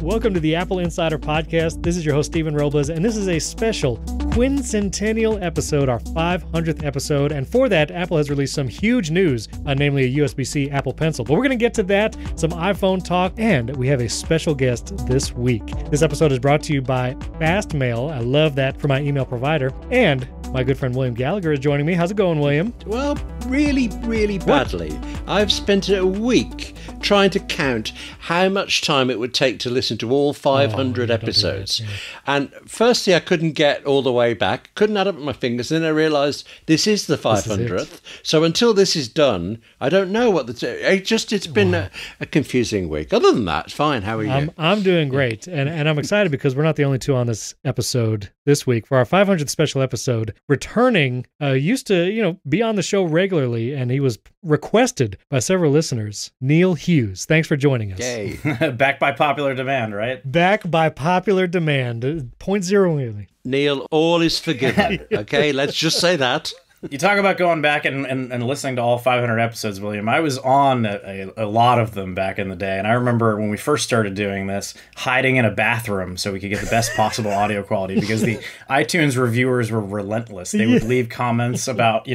Welcome to the Apple Insider Podcast. This is your host, Stephen Robles, and this is a special Quincentennial episode, our 500th episode. And for that, Apple has released some huge news, namely a USB-C Apple Pencil. But we're going to get to that, some iPhone talk, and we have a special guest this week. This episode is brought to you by Fastmail. I love that for my email provider. And my good friend William Gallagher is joining me. How's it going, William? Well, really badly. I've spent a week trying to count how much time it would take to listen to all 500 episodes. And firstly, I couldn't get all the way back, couldn't add up my fingers. Then I realized this is the 500th. So until this is done, I don't know what it's been a confusing week. Other than that, it's fine. How are you? I'm doing great. And I'm excited because we're not the only two on this episode this week. For our 500th special episode, returning, used to, be on the show regularly, and he was requested by several listeners, Neil Hughes. Thanks for joining us. Yay. Back by popular demand, right? Back by popular demand. 0.0 Neil, all is forgiven. Okay, let's just say that. You talk about going back and listening to all 500 episodes, William. I was on a lot of them back in the day, and I remember when we first started doing this, hiding in a bathroom so we could get the best possible audio quality, because the iTunes reviewers were relentless. They would leave comments about,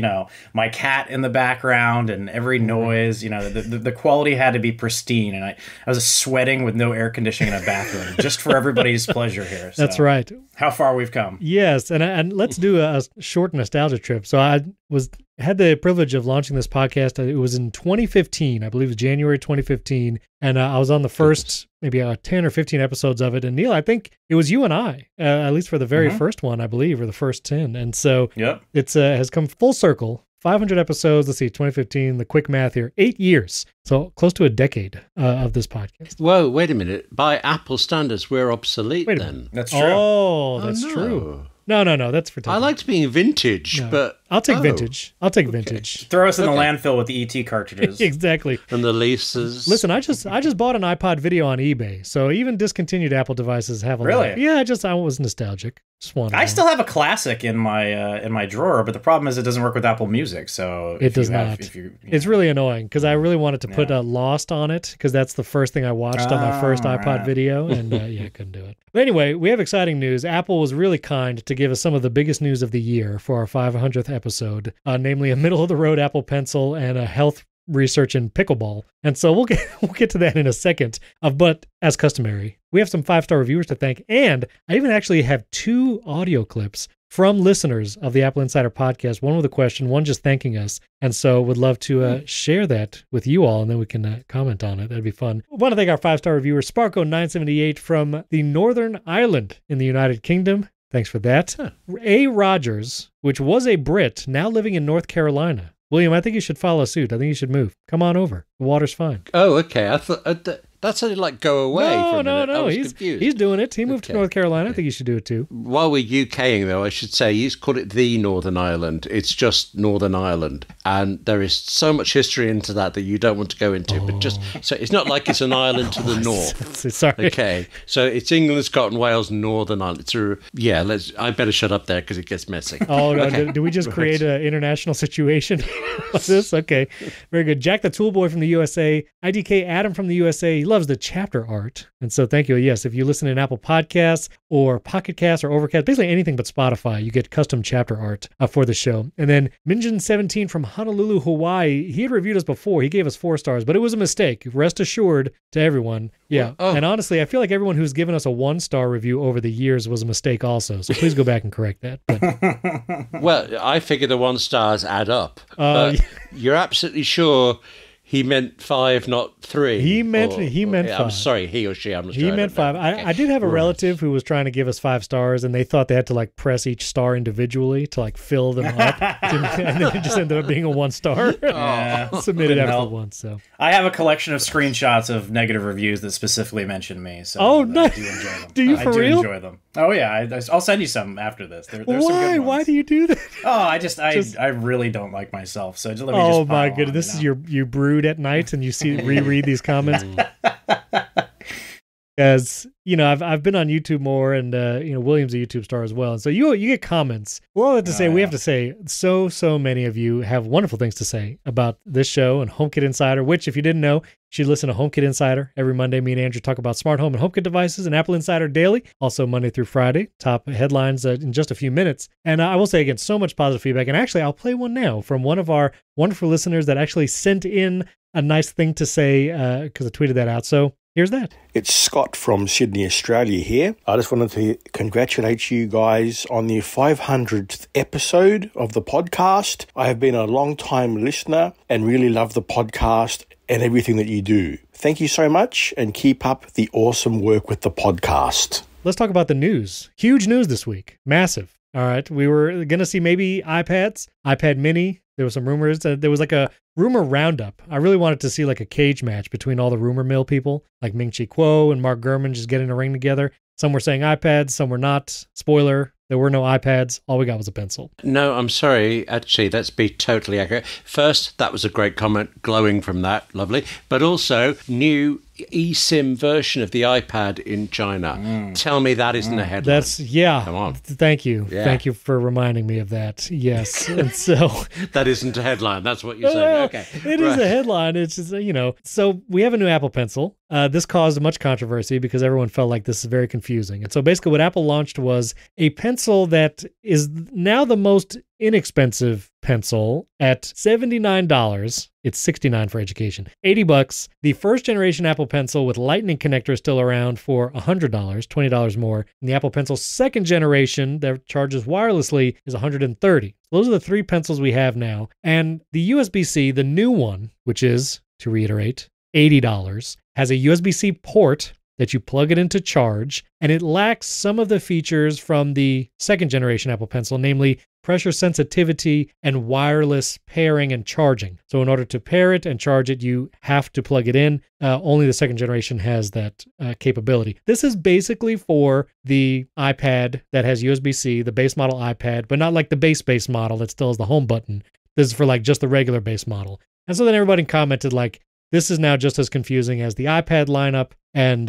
my cat in the background and every noise. The quality had to be pristine, and I was sweating with no air conditioning in a bathroom just for everybody's pleasure here. So, that's right. How far we've come. Yes, and let's do a short nostalgia trip. So I had the privilege of launching this podcast. It was in 2015, I believe it was January 2015, and I was on the first maybe 10 or 15 episodes of it. And Neil, I think it was you and I, at least for the very first one, I believe, or the first 10. And so it's has come full circle. 500 episodes, let's see, 2015, the quick math here, 8 years. So close to a decade of this podcast. Whoa, wait a minute. By Apple standards, we're obsolete then. That's true. Oh, that's true. No, that's for I liked being vintage, but... I'll take vintage. I'll take vintage. Throw us in the landfill with the ET cartridges. Exactly. And the leases. Listen, I just bought an iPod video on eBay, so even discontinued Apple devices have a Really? lot. Yeah, I was nostalgic. I still have a classic in my drawer, but the problem is it doesn't work with Apple Music. So it does not. It's really annoying because I really wanted to put Lost on it because that's the first thing I watched on my first iPod video, and I couldn't do it. But anyway, we have exciting news. Apple was really kind to give us some of the biggest news of the year for our 500th episode, namely a middle-of-the-road Apple Pencil and a health research in Pickleball. And so we'll get to that in a second. But as customary, we have some 5-star reviewers to thank, and I even actually have 2 audio clips from listeners of the Apple Insider podcast, one with a question, one just thanking us. And so would love to share that with you all, and then we can comment on it. That'd be fun. I want to thank our 5-star reviewer, Sparko978 from the Northern Ireland in the United Kingdom. Thanks for that. A. Rogers, which was a Brit, now living in North Carolina. William, I think you should follow suit. I think you should move. Come on over. The water's fine. Oh, okay. I thought that sounded like go away for a minute. No. I was confused. He's doing it. He moved to North Carolina. I think you should do it too. While we're UKing, though, I should say, he's called it the Northern Ireland. It's just Northern Ireland. And there is so much history into that you don't want to go into. But just so it's not like it's an island to the north. Sorry. Okay. So it's England, Scotland, Wales, Northern Ireland. I better shut up there because it gets messy. Oh, no. Okay. Do we just create an international situation like this? Okay. Very good. Jack the Toolboy from the USA. IDK Adam from the USA. He loves the chapter art. And so thank you. Yes, if you listen in Apple Podcasts or Pocket Casts or Overcast, basically anything but Spotify, you get custom chapter art for the show. And then Minjin17 from Honolulu, Hawaii. He had reviewed us before. He gave us 4 stars, but it was a mistake. Rest assured to everyone. Yeah. And honestly, I feel like everyone who's given us a 1-star review over the years was a mistake also. So please go back and correct that. But... Well, I figure the 1 stars add up. But you're absolutely sure he meant 5, not 3. He meant 5. I'm sorry, he or she. I'm not sure. He meant 5. I did have a relative who was trying to give us 5 stars, and they thought they had to press each star individually to fill them up, and then it just ended up being a 1-star. Submitted after once. So I have a collection of screenshots of negative reviews that specifically mention me. So I do enjoy them. Do you for real? I do enjoy them. Oh yeah, I'll send you some after this. There's some good ones. Why do you do that? Oh, I really don't like myself. So let me just. Oh my goodness, this is you brood at night and you reread these comments. As you know, I've been on YouTube more, and William's a YouTube star as well, and so you get comments. Well, all that to say, we have to say, so many of you have wonderful things to say about this show and HomeKit Insider. Which, if you didn't know, you should listen to HomeKit Insider every Monday. Me and Andrew talk about smart home and HomeKit devices, and Apple Insider daily, also Monday through Friday. Top headlines in just a few minutes. And I will say again, so much positive feedback. And actually, I'll play one now from one of our wonderful listeners that actually sent in a nice thing to say because I tweeted that out. So here's that. It's Scott from Sydney, Australia here. I just wanted to congratulate you guys on the 500th episode of the podcast. I have been a long-time listener and really love the podcast and everything that you do. Thank you so much, and keep up the awesome work with the podcast. Let's talk about the news. Huge news this week. Massive. All right. We were going to see maybe iPads, iPad mini. There were some rumors. There was like a rumor roundup. I really wanted to see like a cage match between all the rumor mill people, like Ming-Chi Kuo and Mark Gurman just getting a ring together. Some were saying iPads, some were not. Spoiler, there were no iPads. All we got was a pencil. No, I'm sorry. Actually, let's be totally accurate. First, that was a great comment, glowing from that. Lovely. But also, new eSIM version of the iPad in China. Tell me that isn't a headline. Come on. Thank you. Yeah. Thank you for reminding me of that. Yes. And so that isn't a headline. That's what you're saying. Okay. It is a headline. It's just, so we have a new Apple Pencil. This caused much controversy because everyone felt like this is very confusing. And so basically what Apple launched was a pencil that is now the most inexpensive pencil at $79. It's $69 for education. $80. The first generation Apple Pencil with Lightning connector is still around for $100, $20 more. And the Apple Pencil second generation that charges wirelessly is $130. Those are the three pencils we have now. And the USB-C, the new one, which is, to reiterate, $80, has a USB-C port that you plug it into charge, and it lacks some of the features from the second generation Apple Pencil, namely pressure sensitivity and wireless pairing and charging. So in order to pair it and charge it, you have to plug it in. Only the second generation has that capability. This is basically for the iPad that has USB-C, the base model iPad, but not like the base model that still has the home button. This is for like just the regular base model. And so then everybody commented like, this is now just as confusing as the iPad lineup and,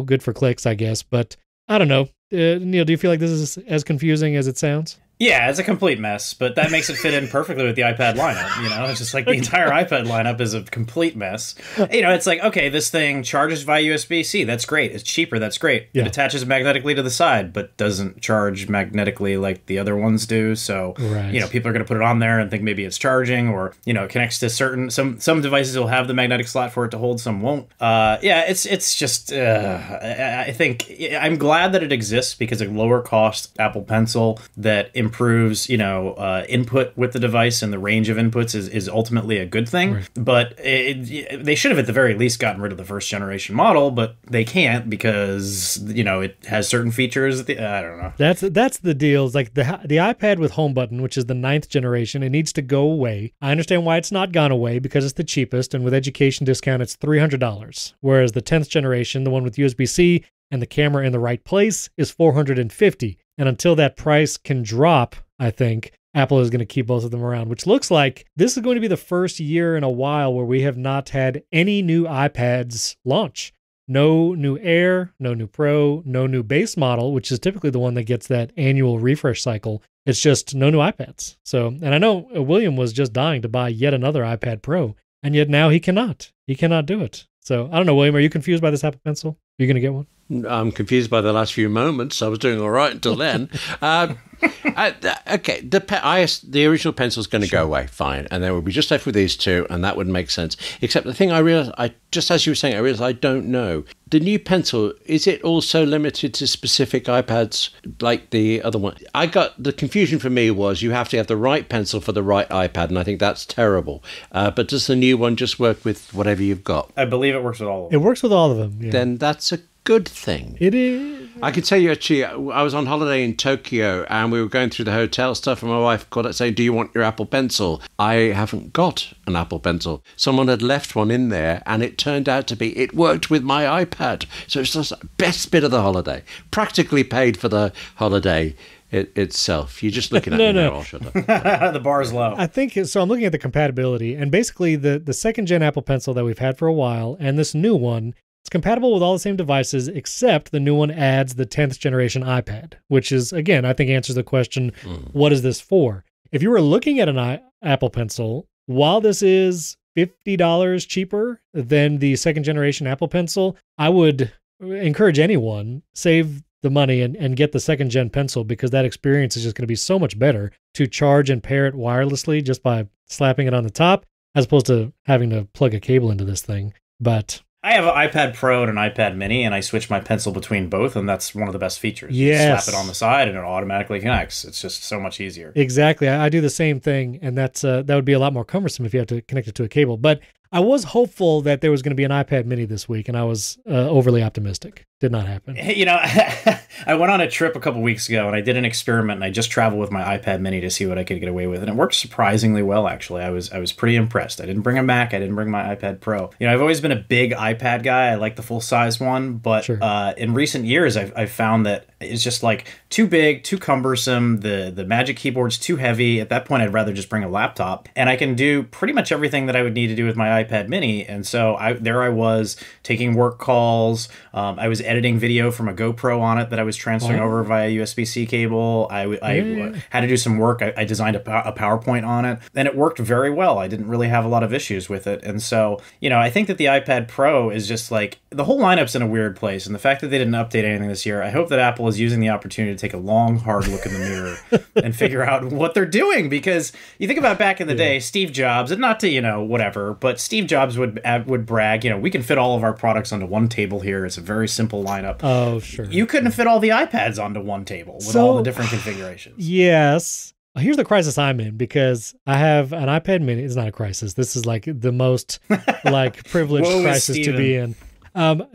good for clicks, I guess. But I don't know. Neil, do you feel like this is as confusing as it sounds? Yeah, it's a complete mess, but that makes it fit in perfectly with the iPad lineup. It's just like the entire iPad lineup is a complete mess. It's like, okay, this thing charges via USB-C. That's great. It's cheaper. That's great. Yeah. It attaches magnetically to the side, but doesn't charge magnetically like the other ones do. So, people are going to put it on there and think maybe it's charging, or, it connects to some devices will have the magnetic slot for it to hold, some won't. It's just, I think I'm glad that it exists because a lower cost Apple Pencil that improves, input with the device, and the range of inputs is ultimately a good thing. Right. But they should have at the very least gotten rid of the first generation model, but they can't because, it has certain features. I don't know. That's the deal. It's like the iPad with home button, which is the 9th generation, it needs to go away. I understand why it's not gone away because it's the cheapest, and with education discount, it's $300. Whereas the 10th generation, the one with USB-C and the camera in the right place, is $450. And until that price can drop, I think Apple is going to keep both of them around, which looks like this is going to be the first year in a while where we have not had any new iPads launch. No new Air, no new Pro, no new base model, which is typically the one that gets that annual refresh cycle. It's just no new iPads. So, and I know William was just dying to buy yet another iPad Pro, and yet now he cannot. He cannot do it. So I don't know, William, are you confused by this Apple Pencil? Are you going to get one? I'm confused by the last few moments. I was doing all right until then. Okay, the original pencil's going to go away, fine, and then we'll be just left with these two, and that would make sense. Except the thing I realized, just as you were saying, I realized I don't know. The new pencil, is it also limited to specific iPads like the other one? The confusion for me was you have to have the right pencil for the right iPad, and I think that's terrible. But does the new one just work with whatever you've got? I believe it works with all of them. It works with all of them, yeah. Then that's a good thing. It is. I can tell you, actually, I was on holiday in Tokyo and we were going through the hotel stuff, and my wife called out saying, "Do you want your Apple Pencil?" I haven't got an Apple Pencil. Someone had left one in there, and it turned out to be, it worked with my iPad. So it's the best bit of the holiday. Practically paid for the holiday itself. You're just looking at me now. I'll shut up. The bar is low. I think so. I'm looking at the compatibility, and basically the second gen Apple Pencil that we've had for a while and this new one It's compatible with all the same devices, except the new one adds the 10th generation iPad, which is, again, I think answers the question, what is this for? If you were looking at an Apple Pencil, while this is $50 cheaper than the second generation Apple Pencil, I would encourage anyone, save the money and get the second gen pencil, because that experience is just going to be so much better to charge and pair it wirelessly just by slapping it on the top, as opposed to having to plug a cable into this thing. But I have an iPad Pro and an iPad Mini, and I switch my pencil between both, and that's one of the best features. Yes. Slap it on the side, and it automatically connects. It's just so much easier. Exactly. I do the same thing, and that would be a lot more cumbersome if you have to connect it to a cable. But I was hopeful that there was going to be an iPad Mini this week, and I was overly optimistic. Did not happen. You know, I went on a trip a couple weeks ago, and I did an experiment, and I just traveled with my iPad Mini to see what I could get away with, and it worked surprisingly well, actually. I was pretty impressed. I didn't bring a Mac. I didn't bring my iPad Pro. You know, I've always been a big iPad guy. I like the full-size one, but Sure. In recent years, I've found that it's just like too big, too cumbersome. The Magic Keyboard's too heavy. At that point, I'd rather just bring a laptop, and I can do pretty much everything that I would need to do with my iPad Mini. And so I was taking work calls. I was editing video from a GoPro on it that I was transferring over via USB-C cable. I had to do some work. I designed a PowerPoint on it, and it worked very well. I didn't really have a lot of issues with it. And so, you know, I think that the iPad Pro is just like, the whole lineup's in a weird place. And the fact that they didn't update anything this year, I hope that Apple is using the opportunity to take a long, hard look in the mirror and figure out what they're doing. Because you think about back in the day, Steve Jobs, and not to, you know, whatever, but Steve Jobs would brag, you know, we can fit all of our products onto one table here. It's a very simple lineup. Oh, sure. You couldn't fit all the iPads onto one table with all the different configurations. Yes. Here's the crisis I'm in, because I have an iPad Mini. It's not a crisis. This is like the most like privileged crisis to be in.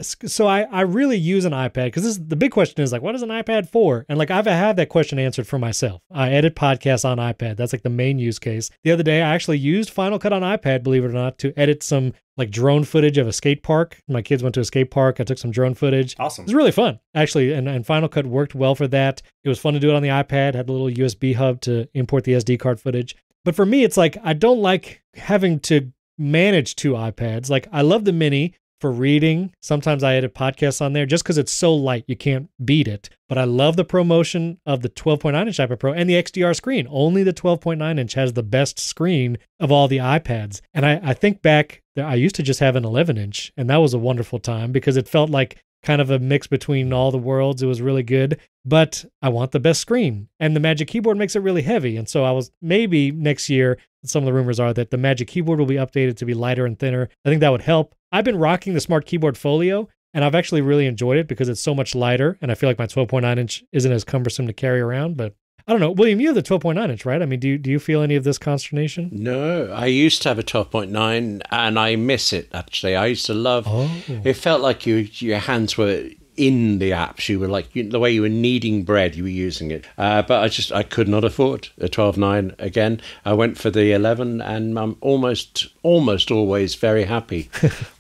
So I really use an iPad, because the big question is like, what is an iPad for? And like, I've had that question answered for myself. I edit podcasts on iPad. That's like the main use case. The other day, I actually used Final Cut on iPad, believe it or not, to edit some like drone footage of a skate park. My kids went to a skate park. I took some drone footage. Awesome. It was really fun, actually. And Final Cut worked well for that. It was fun to do it on the iPad, had a little USB hub to import the SD card footage. But for me, it's like, I don't like having to manage two iPads. Like, I love the Mini for reading. Sometimes I edit podcasts on there just because it's so light, you can't beat it. But I love the promotion of the 12.9-inch iPad Pro and the XDR screen. Only the 12.9-inch has the best screen of all the iPads. And I think back, I used to just have an 11-inch, and that was a wonderful time because it felt like kind of a mix between all the worlds. It was really good, but I want the best screen. And the Magic Keyboard makes it really heavy. And so maybe next year, some of the rumors are that the Magic Keyboard will be updated to be lighter and thinner. I think that would help. I've been rocking the Smart Keyboard Folio, and I've actually really enjoyed it because it's so much lighter, and I feel like my 12.9-inch isn't as cumbersome to carry around. But I don't know. William, you have the 12.9-inch, right? I mean, do you feel any of this consternation? No, I used to have a 12.9, and I miss it, actually. I used to love it. Felt like your hands were in the apps. You were like, the way you were kneading bread, you were using it. But I could not afford a 12.9 again. I went for the 11, and I'm almost always very happy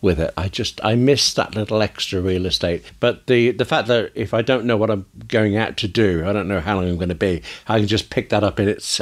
with it. I miss that little extra real estate. But the fact that if I don't know what I'm going out to do, I don't know how long I'm going to be, I can just pick that up in its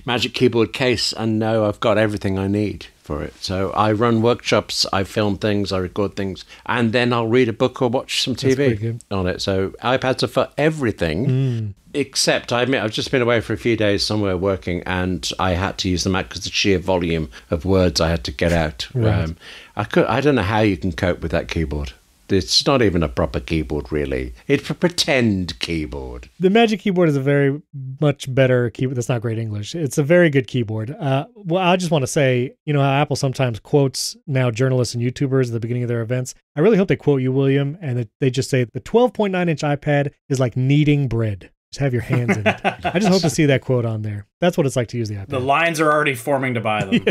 Magic Keyboard case and know I've got everything I need for it. So I run workshops, I film things, I record things, and then I'll read a book or watch some TV on it. So iPads are for everything, except I admit I've just been away for a few days somewhere working, and I had to use the Mac because the sheer volume of words I had to get out. Right. I don't know how you can cope with that keyboard. It's not even a proper keyboard, really. It's a pretend keyboard. The Magic Keyboard is a very much better keyboard. That's not great English. It's a very good keyboard. Well, I just want to say, you know how Apple sometimes quotes now journalists and YouTubers at the beginning of their events? I really hope they quote you, William, and that they just say the 12.9-inch iPad is like kneading bread. Just have your hands in it. I just hope to see that quote on there. That's what it's like to use the iPad. The lines are already forming to buy them.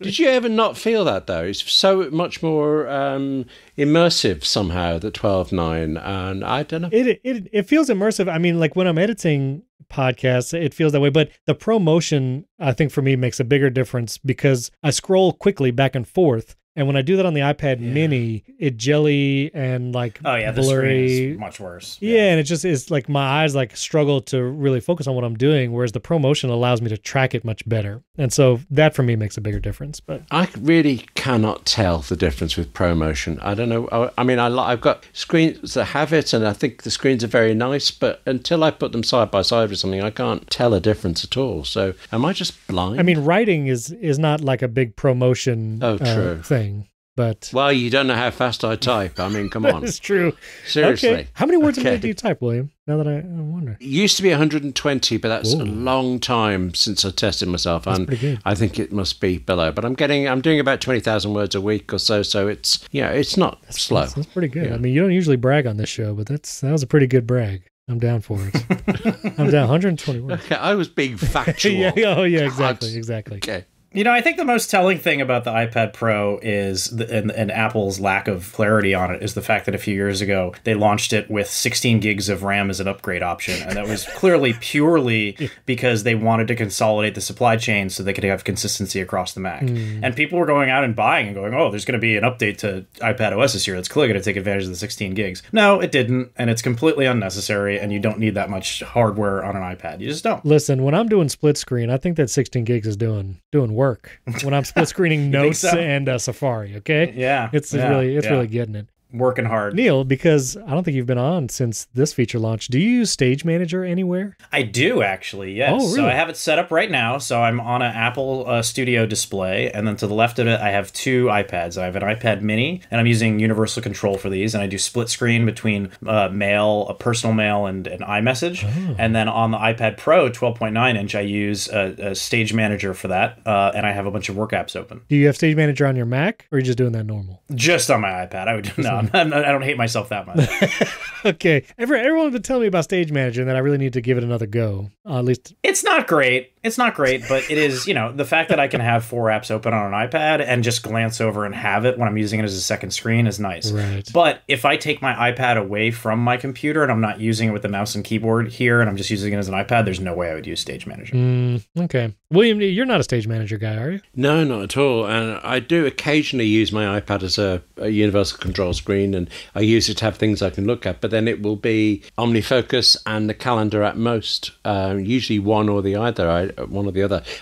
Did you ever not feel that, though? It's so much more immersive somehow, the 12.9, and I don't know. It feels immersive. I mean, like when I'm editing podcasts, it feels that way. But the ProMotion, I think for me, makes a bigger difference because I scroll quickly back and forth. And when I do that on the iPad mini, it jelly and like the blurry. screen is much worse. Yeah, and it just is like my eyes like struggle to really focus on what I'm doing, whereas the ProMotion allows me to track it much better. And so that for me makes a bigger difference. But I really cannot tell the difference with ProMotion. I don't know. I mean, I've got screens that have it, and I think the screens are very nice, but until I put them side by side with something, I can't tell a difference at all. So am I just blind? I mean, writing is not like a big ProMotion thing. But well, you don't know how fast I type. I mean, come on. It's true. Seriously. Okay. How many words a minute do you type, William? Now that I wonder. It used to be 120, but that's a long time since I tested myself. That's pretty good. I think it must be below. But I'm doing about 20,000 words a week or so. So it's, it's not slow. That's pretty good. Yeah. I mean, you don't usually brag on this show, but that was a pretty good brag. I'm down for it. I'm down 120 words. Okay, I was being factual. Exactly. Okay. I think the most telling thing about the iPad Pro is, and Apple's lack of clarity on it, is the fact that a few years ago they launched it with 16 gigs of RAM as an upgrade option. And that was clearly purely because they wanted to consolidate the supply chain so they could have consistency across the Mac. And people were going out and buying and going, oh, there's going to be an update to iPad OS this year that's clearly going to take advantage of the 16 gigs. No, it didn't. And it's completely unnecessary. And you don't need that much hardware on an iPad. You just don't. Listen, when I'm doing split screen, I think that 16 gigs is doing work when I'm split screening Notes and Safari. Okay, it's really getting it. Working hard. Neil, because I don't think you've been on since this feature launch, do you use Stage Manager anywhere? I do, actually, yes. Oh, really? So I have it set up right now. So I'm on an Apple Studio display, and then to the left of it, I have two iPads. I have an iPad mini, and I'm using universal control for these, and I do split screen between mail, personal mail, and iMessage. Oh. And then on the iPad Pro 12.9-inch, I use a Stage Manager for that, and I have a bunch of work apps open. Do you have Stage Manager on your Mac, or are you just doing that normal? Just on my iPad. I don't hate myself that much. Okay. Everyone's been telling me about Stage Manager and that I really need to give it another go. At least it's not great. It's not great, but it is, the fact that I can have 4 apps open on an iPad and just glance over and have it when I'm using it as a second screen is nice. Right. But if I take my iPad away from my computer and I'm not using it with the mouse and keyboard here and I'm just using it as an iPad, there's no way I would use Stage Manager. Okay. William, you're not a Stage Manager guy, are you? No, not at all. And I do occasionally use my iPad as a universal control screen, and I use it to have things I can look at, but then it will be OmniFocus and the calendar at most, usually one or the other.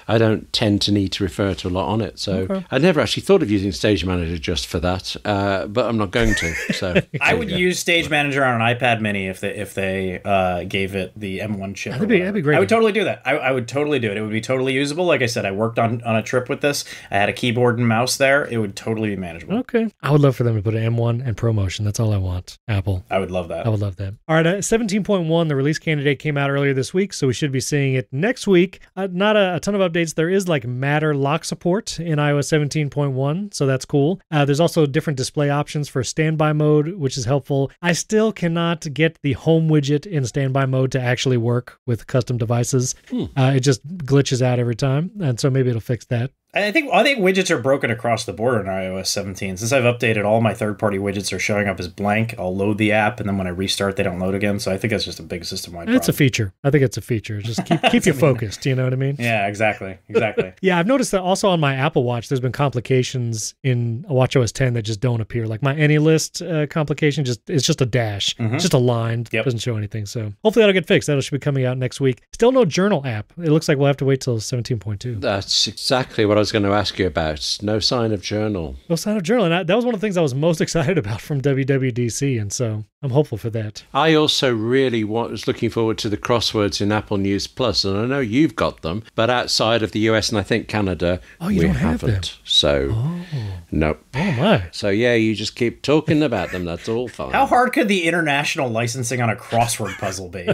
I don't tend to need to refer to a lot on it, so I never actually thought of using Stage Manager just for that, but I'm not going to. So I would use Stage Manager on an iPad mini if they gave it the M1 chip. That'd be great. I would totally do that. I would totally do it. It would be totally usable. Like I said, I worked on a trip with this. I had a keyboard and mouse there. It would totally be manageable. Okay. I would love for them to put an M1 and ProMotion. That's all I want. Apple. I would love that. I would love that. All right. 17.1, the release candidate came out earlier this week, so we should be seeing it next week. Not a ton of updates. There is like Matter lock support in iOS 17.1, so that's cool. There's also different display options for standby mode, which is helpful. I still cannot get the home widget in standby mode to actually work with custom devices. It just glitches out every time, and so maybe it'll fix that. I think widgets are broken across the board on iOS 17. Since I've updated, all my third-party widgets are showing up as blank. I'll load the app, and then when I restart, they don't load again. So I think that's just a big system-wide problem. It's a feature. I think it's a feature. Just keep you focused. You know what I mean? Yeah, exactly. Yeah, I've noticed that also on my Apple Watch, there's been complications in watchOS 10 that just don't appear. Like my AnyList complication, it's just a dash. It's just a line. It doesn't show anything. So hopefully that'll get fixed. That should be coming out next week. Still no Journal app. It looks like we'll have to wait till 17.2. That's exactly what I was going to ask you about. No sign of Journal. No sign of Journal. And that was one of the things I was most excited about from WWDC. And so I'm hopeful for that. I also really was looking forward to the crosswords in Apple News Plus, and I know you've got them, but outside of the US and I think Canada, we don't have them. So, nope. Oh my. So yeah, you just keep talking about them. That's all fine. How hard could the international licensing on a crossword puzzle be?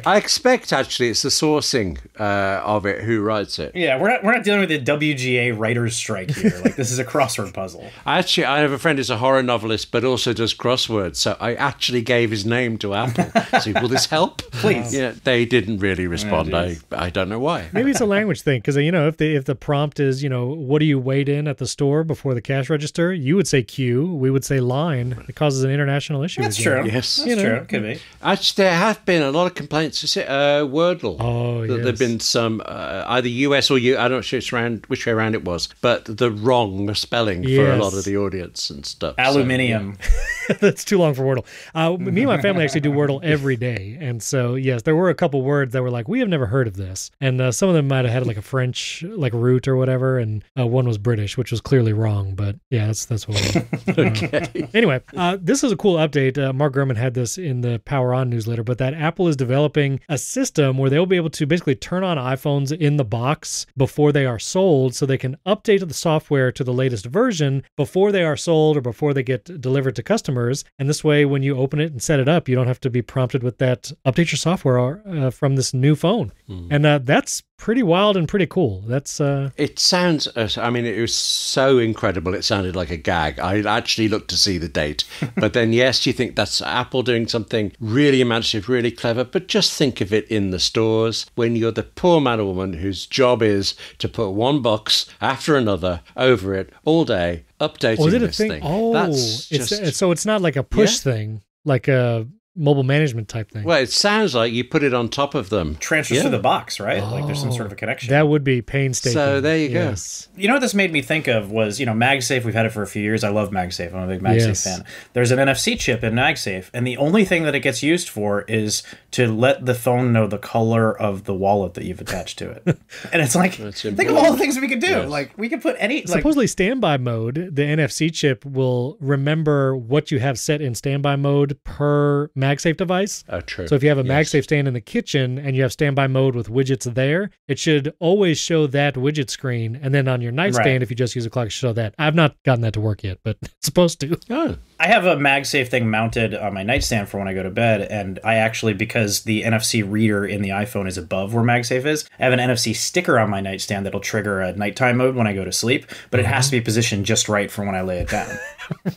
I expect actually it's the sourcing of it who writes it. Yeah, we're not dealing with the WGA writers' strike here. Like this is a crossword puzzle. I have a friend who's a horror novelist, but also does crosswords. So I actually gave his name to Apple. So will this help? Please. Yeah, they didn't really respond. I don't know why. Maybe it's a language thing because if the prompt is what do you wait in at the store before the cash register, you would say queue, we would say line. It causes an international issue. That's true. Yes, that's true. It could be. Actually, there have been a lot of complaints. Is it Wordle? Oh, yes. There've been some either US or I'm not sure it's around which way around it was, but the wrong spelling for a lot of the audience and stuff. Aluminium. So, yeah. That's too long for Wordle. Me and my family actually do Wordle every day. And so, yes, there were a couple words that were like, we have never heard of this. And some of them might have had like a French like root or whatever. And one was British, which was clearly wrong. But yeah, that's what Okay. Anyway, this is a cool update. Mark Gurman had this in the Power On newsletter, but that Apple is developing a system where they'll be able to basically turn on iPhones in the box before they are sold, so they can update the software to the latest version before they are sold or before they get delivered to customers. And this way, when you open it and set it up, you don't have to be prompted with that update your software from this new phone. And that's pretty wild and pretty cool. That's It sounds, I mean, it was so incredible. It sounded like a gag. I actually looked to see the date. But then, yes, you think that's Apple doing something really imaginative, really clever. But just think of it in the stores when you're the poor man or woman whose job is to put one box after another over it all day, updating this thing. Oh, that's just, so it's not like a push thing, like a mobile management type thing. Well, it sounds like you put it on top of them. Transfers to the box, right? Like there's some sort of a connection. That would be painstaking. So there you go. You know what this made me think of was, MagSafe, we've had it for a few years. I love MagSafe. I'm a big MagSafe fan. There's an NFC chip in MagSafe, and the only thing that it gets used for is to let the phone know the color of the wallet that you've attached to it. And it's like, think of all the things we could do. Yes. Like, we could put any... Supposedly standby mode, the NFC chip will remember what you have set in standby mode per MagSafe device. Oh, true. So if you have a MagSafe stand in the kitchen and you have standby mode with widgets there, it should always show that widget screen. And then on your nightstand, if you just use a clock, show that. I've not gotten that to work yet, but it's supposed to. Oh. I have a MagSafe thing mounted on my nightstand for when I go to bed, and I actually, because the NFC reader in the iPhone is above where MagSafe is, I have an NFC sticker on my nightstand that'll trigger a nighttime mode when I go to sleep, but it has to be positioned just right for when I lay it down.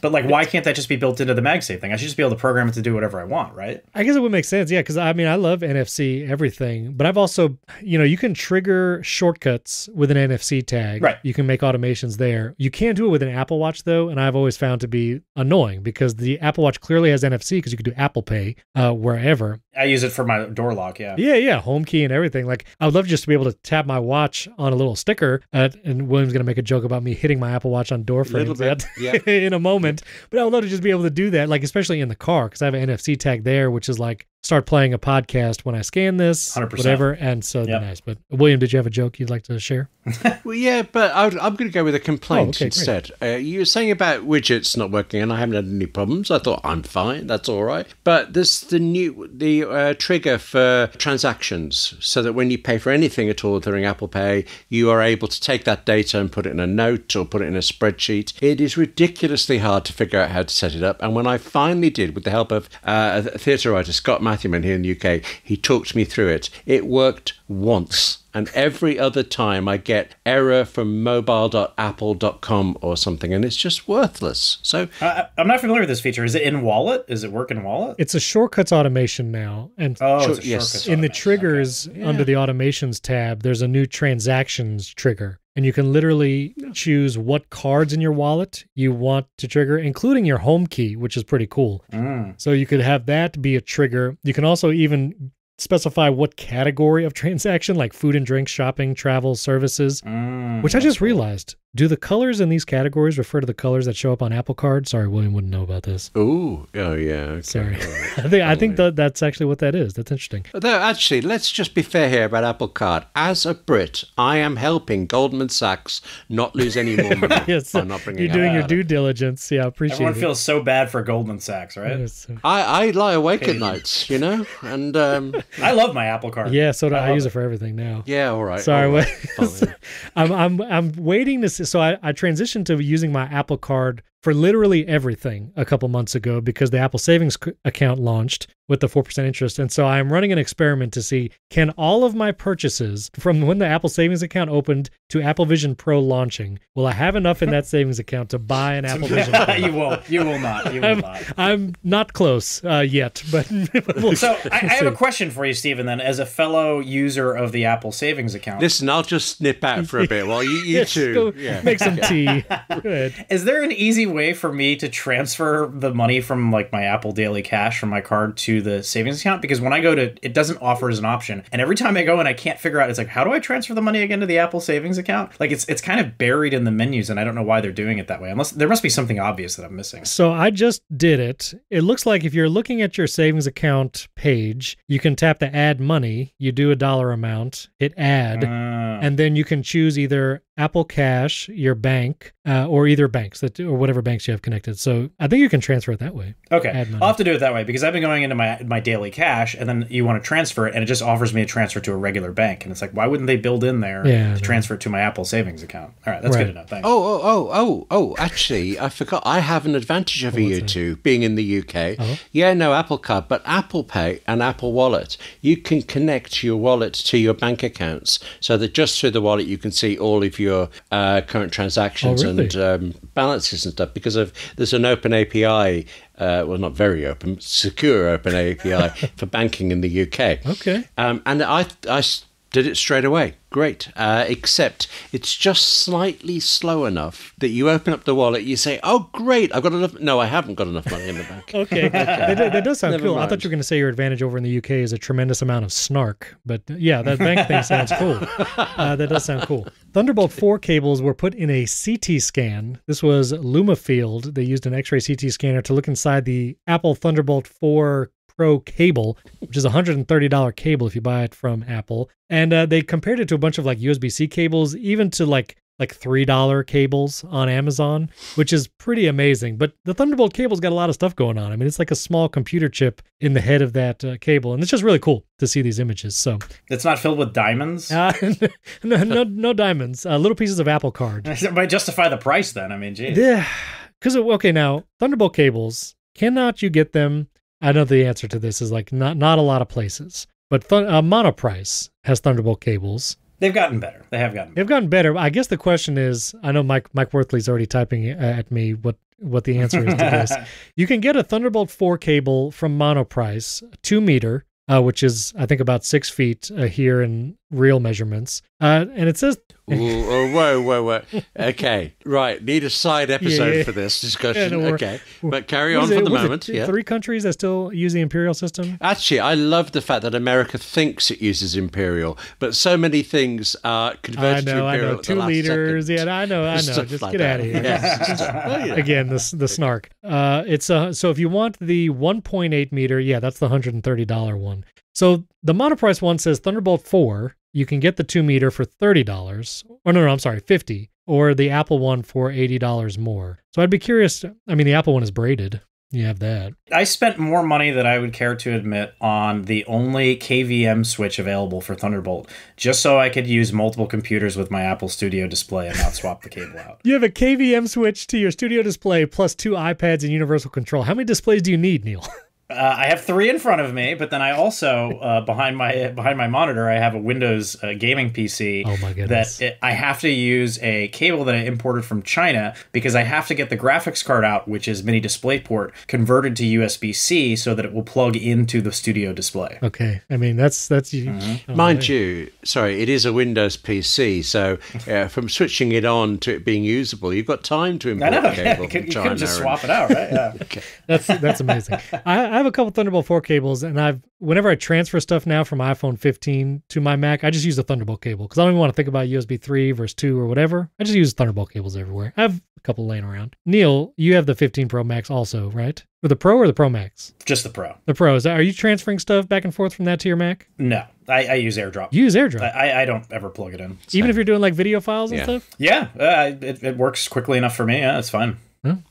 But why can't that just be built into the MagSafe thing? I should just be able to program it to do whatever I want, right? I guess it would make sense, yeah, because I love NFC everything, but I've also, you can trigger shortcuts with an NFC tag. Right. You can make automations there. You can't do it with an Apple Watch, though, and I've always found to be annoying because the Apple Watch clearly has NFC because you could do Apple Pay wherever. I use it for my door lock, yeah. Yeah, home key and everything. I would love just to be able to tap my watch on a little sticker, and William's going to make a joke about me hitting my Apple Watch on door frames in a moment, but I would love to just be able to do that, especially in the car, because I have an NFC tag there, which is start playing a podcast when I scan this, 100%. Whatever, and so it'd be nice. But William, did you have a joke you'd like to share? Well, yeah, but I'm going to go with a complaint instead. You were saying about widgets not working, and I haven't had any problems. I thought I'm fine, that's all right. But there's the trigger for transactions, so that when you pay for anything at all during Apple Pay, you are able to take that data and put it in a note or put it in a spreadsheet. It is ridiculously hard to figure out how to set it up, and when I finally did, with the help of a theatre writer, Scott Matthewman here in the UK, he talked me through it. It worked once. And every other time I get error from mobile.apple.com or something, and it's just worthless. So I'm not familiar with this feature. Is it in Wallet? Does it work in Wallet? It's a shortcuts automation now. And it's a shortcuts in the triggers under the automations tab, there's a new transactions trigger. And you can literally choose what cards in your wallet you want to trigger, including your home key, which is pretty cool. So you could have that be a trigger. You can also even specify what category of transaction, like food and drink, shopping, travel, services, which I just realized. Do the colors in these categories refer to the colors that show up on Apple Card? Sorry, William wouldn't know about this. Oh yeah. Okay. Sorry. Right. I think that's actually what that is. That's interesting. Though, actually, let's just be fair here about Apple Card. As a Brit, I am helping Goldman Sachs not lose any more money by not bringing You're doing your due diligence. Yeah, I appreciate Everyone it. feels so bad for Goldman Sachs, right? Yes. I lie awake at nights, and I love my Apple Card. Yeah, so do I use it for everything now. Yeah, all right. Sorry, all right. I'm waiting to see. So I transitioned to using my Apple Card for literally everything a couple months ago because the Apple Savings account launched with the 4% interest. And so I'm running an experiment to see, can all of my purchases from when the Apple Savings account opened to Apple Vision Pro launching, will I have enough in that savings account to buy an Apple Vision Pro? You won't. You will not. You will not. I'm not close yet, but So I have a question for you, Stephen, then, as a fellow user of the Apple Savings account. Listen, I'll just snip out for a bit while you two make some tea. Good. Is there an easy way for me to transfer the money from my Apple Daily Cash from my card to to the savings account, because when I go to, it doesn't offer as an option. And every time I go and I can't figure out, it's like, how do I transfer the money again to the Apple savings account? Like it's kind of buried in the menus, and I don't know why they're doing it that way, unless there must be something obvious that I'm missing. So I just did it. It looks like if you're looking at your savings account page, you can tap the add money, you do a dollar amount, hit add, and then you can choose either Apple Cash, your bank, or either banks or whatever banks you have connected. So I think you can transfer it that way. Okay, I'll have to do it that way, because I've been going into my daily cash, and then you want to transfer it, and it just offers me a transfer to a regular bank, and it's like, why wouldn't they build in there to transfer it to my Apple savings account? All right, that's good enough. Thanks. Actually, I forgot. I have an advantage over you two, being in the UK. Yeah, no Apple Card, but Apple Pay and Apple Wallet. You can connect your wallet to your bank accounts, so that just through the wallet you can see all of your current transactions and balances and stuff, because there's an open API, well, not very open, secure open API for banking in the UK. Okay. And I did it straight away. Great. Except it's just slightly slow enough that you open up the wallet, you say, oh, great, I've got enough. No, I haven't got enough money in the bank. Okay. That does sound cool. Mind. I thought you were going to say your advantage over in the UK is a tremendous amount of snark. But yeah, that bank thing sounds cool. That does sound cool. Thunderbolt 4 cables were put in a CT scan. This was Lumafield. They used an X-ray CT scanner to look inside the Apple Thunderbolt 4 Pro cable, which is a $130 cable if you buy it from Apple. And they compared it to a bunch of like USB-C cables, even to like $3 cables on Amazon, which is pretty amazing. But the Thunderbolt cable's got a lot of stuff going on. I mean, it's like a small computer chip in the head of that cable, and it's just really cool to see these images. So it's not filled with diamonds? No diamonds. Little pieces of Apple card. It might justify the price then. I mean, geez. Yeah, because okay, now Thunderbolt cables, cannot you get them? I know the answer to this is like not a lot of places, but Monoprice has Thunderbolt cables. They've gotten better. They have gotten better. They've gotten better. I guess the question is, I know Mike Worthley's already typing at me what the answer is to this. You can get a Thunderbolt 4 cable from Monoprice, 2 meter, which is I think about 6 feet here in real measurements, and it says. Whoa. Okay, right. Need a side episode for this discussion. Okay, but carry on for the moment. 3 countries that still use the imperial system? Actually, I love the fact that America thinks it uses imperial, but so many things are converted to imperial. I know. 2 liters. Second. Yeah, I know. Just like get out of here. Yeah. Again, the snark. It's so if you want the 1.8 meter, that's the $130 one. So the Monoprice one says Thunderbolt 4. You can get the 2 meter for $30. Or no, I'm sorry, $50. Or the Apple one for $80 more. So I'd be curious. I mean, the Apple one is braided. You have that. I spent more money than I would care to admit on the only KVM switch available for Thunderbolt, just so I could use multiple computers with my Apple Studio display and not swap the cable out. You have a KVM switch to your Studio display plus 2 iPads and universal control. How many displays do you need, Neil? I have 3 in front of me, but then I also behind my monitor I have a Windows gaming PC. Oh my goodness! That I have to use a cable that I imported from China because I have to get the graphics card out, which is mini DisplayPort, converted to USB-C so that it will plug into the Studio display. Okay, I mean that's Mind you, sorry, it is a Windows PC, so from switching it on to it being usable, you've got time to import the cable from China. You could just swap it out, right? Yeah. Okay. That's amazing. I have a couple Thunderbolt 4 cables, and whenever I transfer stuff now from iPhone 15 to my Mac, I just use the Thunderbolt cable because I don't even want to think about USB 3 versus 2 or whatever. I just use Thunderbolt cables everywhere. I have a couple laying around. Neil, you have the 15 Pro Max also, right? Or the Pro or the Pro Max? Just the Pro. The Pro. Are you transferring stuff back and forth from that to your Mac? No. I use AirDrop. You use AirDrop? I don't ever plug it in. Even if you're doing like video files and stuff? Yeah. It works quickly enough for me. Yeah, it's fine.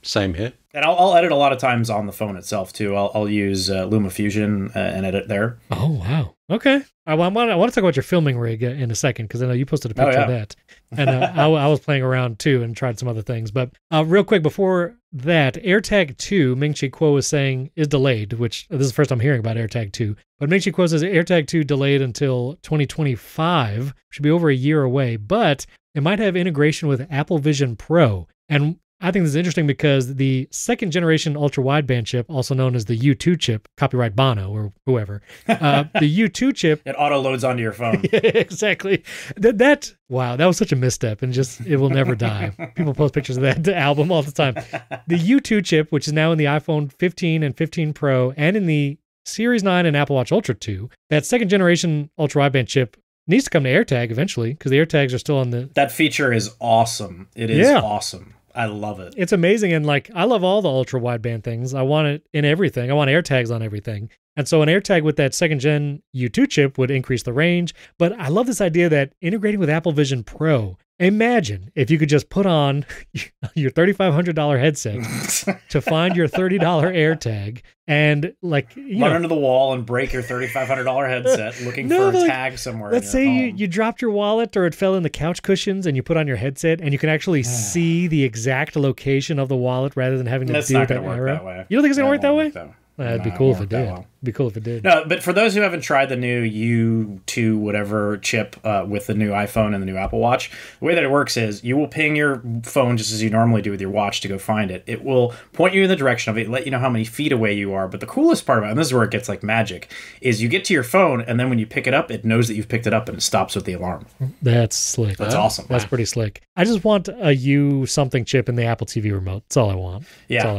Same here. And I'll edit a lot of times on the phone itself, too. I'll use LumaFusion and edit there. Oh, wow. Okay. I want to talk about your filming rig in a second, because I know you posted a picture of that. And I was playing around, too, and tried some other things. But real quick, before that, AirTag 2, Ming-Chi Kuo is saying, is delayed, which this is the first I'm hearing about AirTag 2. But Ming-Chi Kuo says AirTag 2 delayed until 2025, should be over a year away. But it might have integration with Apple Vision Pro. And I think this is interesting because the second generation ultra wideband chip, also known as the U2 chip, copyright Bono or whoever, the U2 chip. It auto loads onto your phone. Exactly. Wow, that was such a misstep, and it will never die. People post pictures of that album all the time. The U2 chip, which is now in the iPhone 15 and 15 Pro and in the Series 9 and Apple Watch Ultra 2, that second generation ultra wideband chip needs to come to AirTag eventually because the AirTags are still on the... That feature is awesome. It is awesome. I love it. It's amazing. And like, I love all the ultra wideband things. I want it in everything. I want AirTags on everything. And so an AirTag with that second gen U2 chip would increase the range. But I love this idea that integrating with Apple Vision Pro, imagine if you could just put on your $3,500 headset to find your $30 AirTag and like run into the wall and break your $3,500 headset looking for a tag somewhere. Let's say you dropped your wallet or it fell in the couch cushions and you put on your headset and you can actually see the exact location of the wallet rather than having to do that arrow. That way. You don't think it's going to work that way? It'd be cool if it did. Well. Be cool if it did. No, but for those who haven't tried the new U2 whatever chip with the new iPhone and the new Apple Watch, the way that it works is you will ping your phone just as you normally do with your watch to go find it. It will point you in the direction of it, let you know how many feet away you are. But the coolest part about it, and this is where it gets like magic, is you get to your phone and then when you pick it up, it knows that you've picked it up and it stops with the alarm. That's slick. That's awesome. That's pretty slick. I just want a U something chip in the Apple TV remote. That's all I want.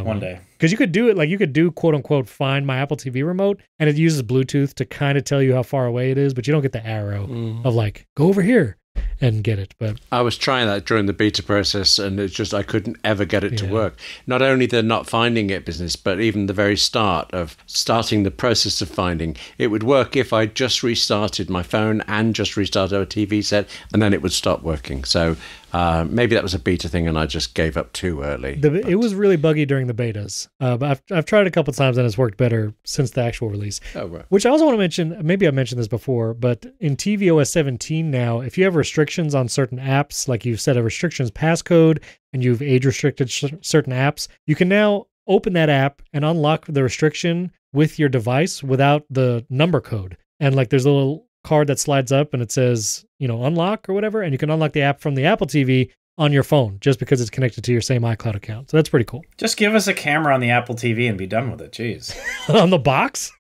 One day. Because you could do it, like you could do quote unquote find my Apple TV remote and it uses Bluetooth to kind of tell you how far away it is, but you don't get the arrow of like, go over here and get it. But I was trying that during the beta process and it's just I couldn't ever get it to work. Not only the not finding it business, but even the very start of starting the process of finding. It would work if I just restarted my phone and just restarted a TV set and then it would stop working. So maybe that was a beta thing and I just gave up too early. It was really buggy during the betas, but I've tried it a couple of times and it's worked better since the actual release. Oh, right. Which I also want to mention, maybe I mentioned this before, but in tvOS 17 now, if you have restrictions on certain apps, like you've set a restrictions passcode and you've age restricted certain apps, you can now open that app and unlock the restriction with your device without the number code. And like there's a little card that slides up and it says, unlock or whatever, and you can unlock the app from the Apple TV on your phone just because it's connected to your same iCloud account. So that's pretty cool. Just give us a camera on the Apple TV and be done with it. Jeez. On the box?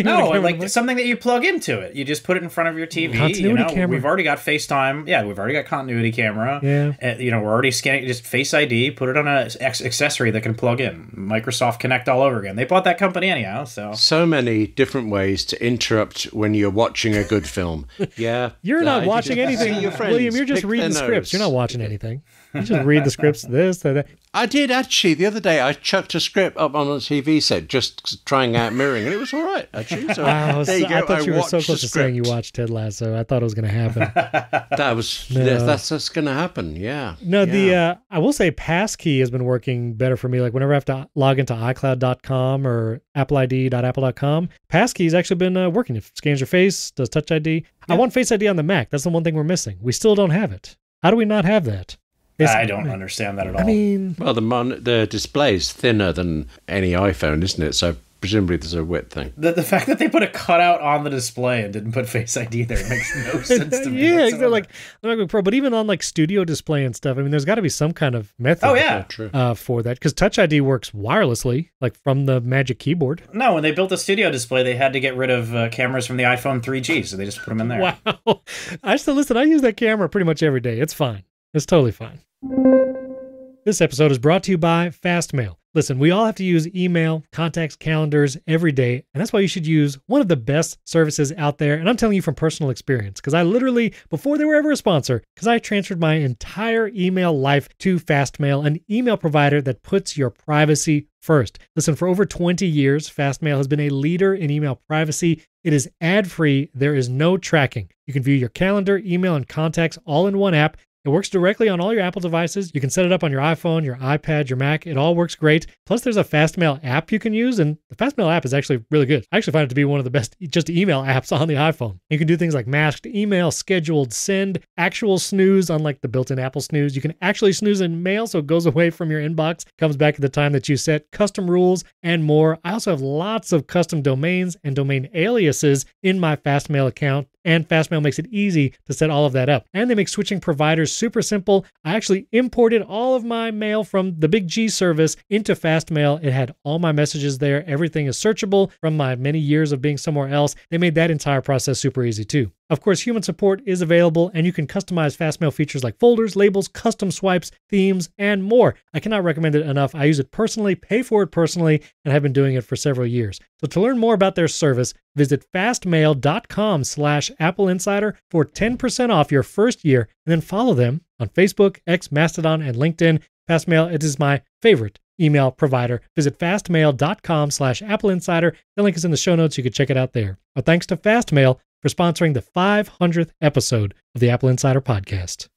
No, like something that you plug into it. You just put it in front of your TV. Continuity camera. We've already got FaceTime. Yeah, we've already got continuity camera. Yeah. We're already scanning just Face ID, put it on an accessory that can plug in. Microsoft Connect all over again. They bought that company anyhow, so many different ways to interrupt when you're watching a good film. Yeah. You're not watching anything, William. You're just reading scripts. You're not watching anything. You just read the scripts, this, that. I did actually. The other day, I chucked a script up on a TV set, just trying out mirroring, and it was all right, actually. So there you go. I thought you were so close to saying you watched Ted Lasso. I thought it was going to happen. That's just going to happen, yeah. No, I will say Passkey has been working better for me. Like whenever I have to log into iCloud.com or AppleID.apple.com, Passkey's actually been working. It scans your face, does Touch ID. Yeah. I want Face ID on the Mac. That's the one thing we're missing. We still don't have it. How do we not have that? I don't understand that at all. I mean... Well, the display is thinner than any iPhone, isn't it? So presumably there's a width thing. The fact that they put a cutout on the display and didn't put Face ID there makes no sense to me. Yeah, exactly. Like the MacBook Pro, but even on like Studio Display and stuff, I mean, there's got to be some kind of method for that. Because Touch ID works wirelessly, like from the Magic Keyboard. No, when they built the Studio Display, they had to get rid of cameras from the iPhone 3G, so they just put them in there. Wow. I use that camera pretty much every day. It's fine. It's totally fine. This episode is brought to you by Fastmail. Listen, we all have to use email, contacts, calendars every day, and that's why you should use one of the best services out there. And I'm telling you from personal experience, because I literally, before they were ever a sponsor, because I transferred my entire email life to Fastmail, an email provider that puts your privacy first. Listen, for over 20 years, Fastmail has been a leader in email privacy. It is ad-free. There is no tracking. You can view your calendar, email, and contacts all in one app. It works directly on all your Apple devices. You can set it up on your iPhone, your iPad, your Mac. It all works great. Plus, there's a Fastmail app you can use, and the Fastmail app is actually really good. I actually find it to be one of the best just email apps on the iPhone. You can do things like masked email, scheduled send, actual snooze, unlike the built-in Apple snooze. You can actually snooze in mail, so it goes away from your inbox, comes back at the time that you set, custom rules, and more. I also have lots of custom domains and domain aliases in my Fastmail account. And Fastmail makes it easy to set all of that up. And they make switching providers super simple. I actually imported all of my mail from the Big G service into Fastmail. It had all my messages there. Everything is searchable from my many years of being somewhere else. They made that entire process super easy too. Of course, human support is available, and you can customize Fastmail features like folders, labels, custom swipes, themes, and more. I cannot recommend it enough. I use it personally, pay for it personally, and have been doing it for several years. So to learn more about their service, visit fastmail.com/AppleInsider for 10% off your first year, and then follow them on Facebook, X, Mastodon, and LinkedIn. Fastmail, it is my favorite email provider. Visit fastmail.com/AppleInsider. The link is in the show notes. You can check it out there. Well, thanks to Fastmail for sponsoring the 500th episode of the Apple Insider podcast.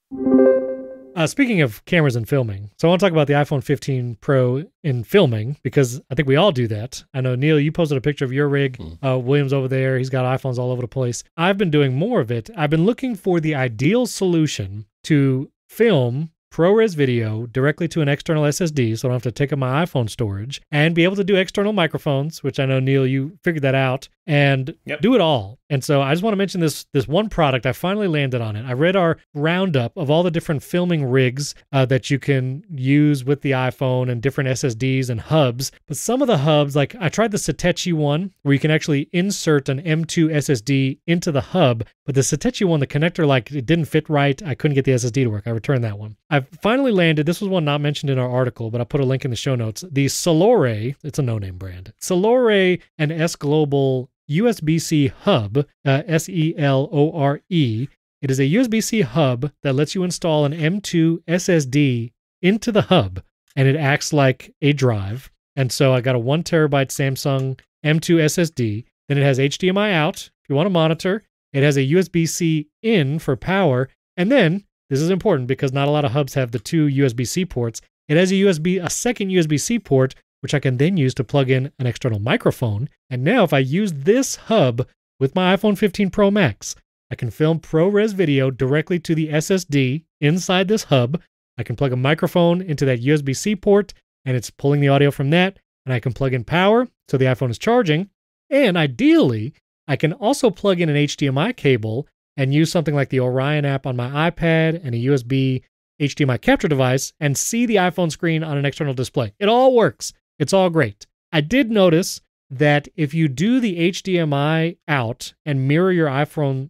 Speaking of cameras and filming, so I want to talk about the iPhone 15 Pro in filming, because I think we all do that. I know, Neil, you posted a picture of your rig. William's over there. He's got iPhones all over the place. I've been doing more of it. I've been looking for the ideal solution to film ProRes video directly to an external SSD, so I don't have to take up my iPhone storage, and be able to do external microphones, which I know, Neil, you figured that out, and do it all. And so I just want to mention this one product. I finally landed on it. I read our roundup of all the different filming rigs that you can use with the iPhone and different SSDs and hubs. But some of the hubs, like I tried the Satechi one, where you can actually insert an M2 SSD into the hub, but the Satechi one, the connector, like it didn't fit right. I couldn't get the SSD to work. I returned that one. I've finally landed, this was one not mentioned in our article, but I'll put a link in the show notes. The Solore, it's a no-name brand. Solore and S Global USB-C hub, Selore. It is a USB-C hub that lets you install an M2 SSD into the hub, and it acts like a drive. And so I got a 1 terabyte Samsung M2 SSD. Then it has HDMI out if you want to monitor. It has a USB-C in for power. And then, this is important because not a lot of hubs have the 2 USB-C ports. It has a second USB-C port, which I can then use to plug in an external microphone. And now if I use this hub with my iPhone 15 Pro Max, I can film ProRes video directly to the SSD inside this hub. I can plug a microphone into that USB-C port, and it's pulling the audio from that. And I can plug in power, so the iPhone is charging. And ideally, I can also plug in an HDMI cable and use something like the Orion app on my iPad and a USB HDMI capture device and see the iPhone screen on an external display. It all works. It's all great. I did notice that if you do the HDMI out and mirror your iPhone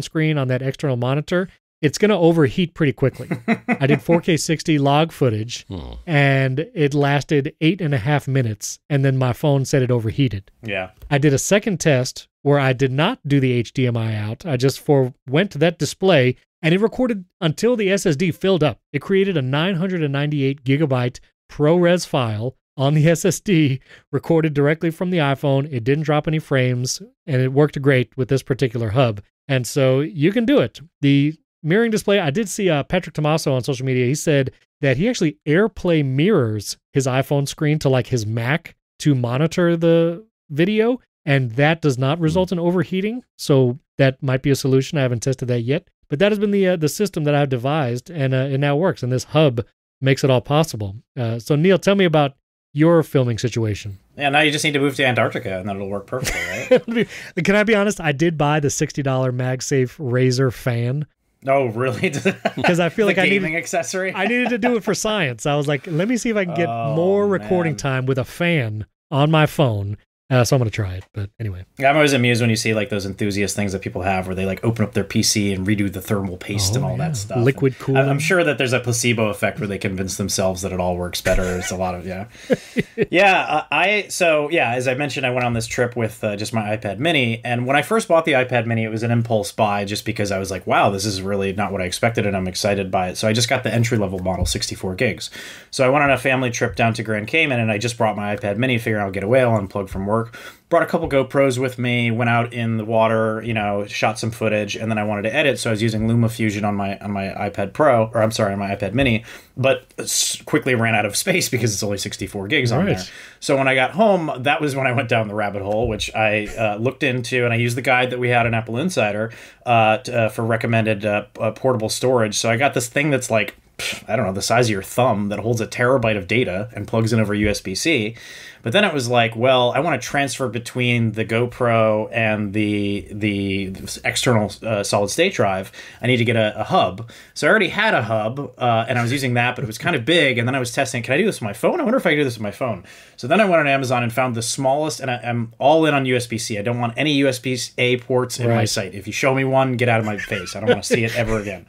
screen on that external monitor, it's going to overheat pretty quickly. I did 4K 60 log footage, and it lasted 8.5 minutes, and then my phone said it overheated. Yeah. I did a second test where I did not do the HDMI out. I just went to that display, and it recorded until the SSD filled up. It created a 998 gigabyte ProRes file on the SSD, recorded directly from the iPhone. It didn't drop any frames, and it worked great with this particular hub. And so you can do it. The mirroring display, I did see Patrick Tomaso on social media. He said that he actually AirPlay mirrors his iPhone screen to like his Mac to monitor the video, and that does not result in overheating. So that might be a solution. I haven't tested that yet, but that has been the system that I've devised, and it now works. And this hub makes it all possible. So Neil, tell me about your filming situation. Yeah, now you just need to move to Antarctica and then it'll work perfectly, right? Can I be honest? I did buy the $60 MagSafe Razer fan. Oh, really? Because I feel like I needed accessory. I needed to do it for science. I was like, let me see if I can get more recording time with a fan on my phone. So I'm going to try it. But anyway. Yeah, I'm always amused when you see like those enthusiast things that people have where they like open up their PC and redo the thermal paste and all that stuff. Liquid cooling. I'm sure that there's a placebo effect where they convince themselves that it all works better. It's a lot of, as I mentioned, I went on this trip with just my iPad mini. And when I first bought the iPad mini, it was an impulse buy just because I was like, wow, this is really not what I expected. And I'm excited by it. So I just got the entry level model, 64 gigs. So I went on a family trip down to Grand Cayman and I just brought my iPad mini, figuring I'll get away, I'll unplug from work. Brought a couple GoPros with me, went out in the water, shot some footage, and then I wanted to edit, so I was using LumaFusion on my iPad Pro, on my iPad Mini, but quickly ran out of space because it's only 64 gigs on there. So when I got home, that was when I went down the rabbit hole, which I looked into, and I used the guide that we had on Apple Insider for recommended portable storage. So I got this thing that's like I don't know, the size of your thumb that holds a terabyte of data and plugs in over USB-C. But then it was like, well, I want to transfer between the GoPro and the external solid state drive. I need to get a hub. So I already had a hub, and I was using that, but it was kind of big. And then I was testing, can I do this with my phone? I wonder if I can do this with my phone. So then I went on Amazon and found the smallest, and I'm all in on USB-C. I don't want any USB-A ports in my site. If you show me one, get out of my face. I don't want to see it ever again.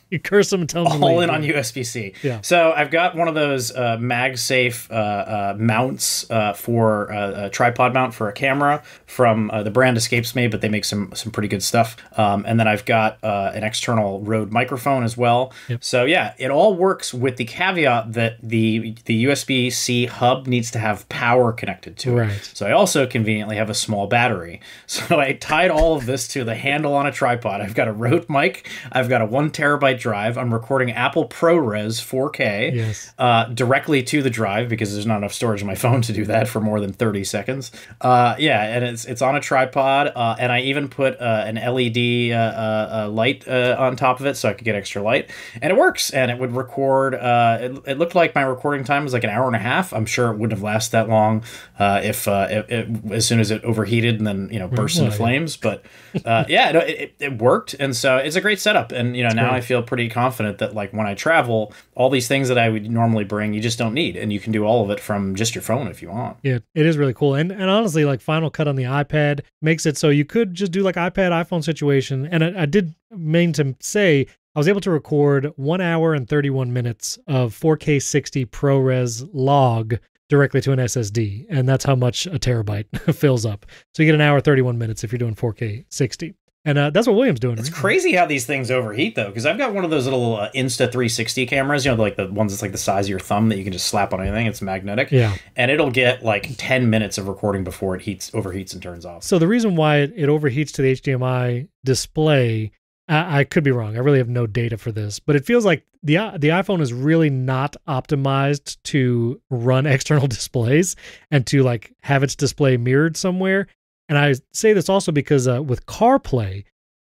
You curse them and tell them all in on USB-C. Yeah. So I've got one of those MagSafe mounts for a tripod mount for a camera from the brand escapes me, but they make some pretty good stuff. And then I've got an external Rode microphone as well. Yep. So yeah, it all works with the caveat that the USB-C hub needs to have power connected to it. So I also conveniently have a small battery. So I tied all of this to the handle on a tripod. I've got a Rode mic. I've got a 1 terabyte drive. I'm recording Apple ProRes 4K directly to the drive because there's not enough storage on my phone to do that for more than 30 seconds. And it's on a tripod, and I even put an LED light on top of it so I could get extra light, and it works. And it would record. It looked like my recording time was like an hour and a half. I'm sure it wouldn't have lasted that long if as soon as it overheated and then burst into flames. But it worked, and so it's a great setup. And now I feel pretty confident that like when I travel, all these things that I would normally bring, you just don't need, and you can do all of it from just your phone if you want. Yeah, it is really cool. And honestly, like Final Cut on the iPad makes it so you could just do like iPad, iPhone situation. And I did mean to say I was able to record 1 hour and 31 minutes of 4K 60 ProRes log directly to an SSD. And that's how much a terabyte fills up. So you get an hour, 31 minutes if you're doing 4K 60. And that's what William's doing. It's crazy how these things overheat, though, because I've got one of those little Insta360 cameras, like the ones that's like the size of your thumb that you can just slap on anything. It's magnetic. Yeah. And it'll get like 10 minutes of recording before it overheats and turns off. So the reason why it overheats to the HDMI display, I could be wrong. I really have no data for this, but it feels like the iPhone is really not optimized to run external displays and to like have its display mirrored somewhere. And I say this also because with CarPlay,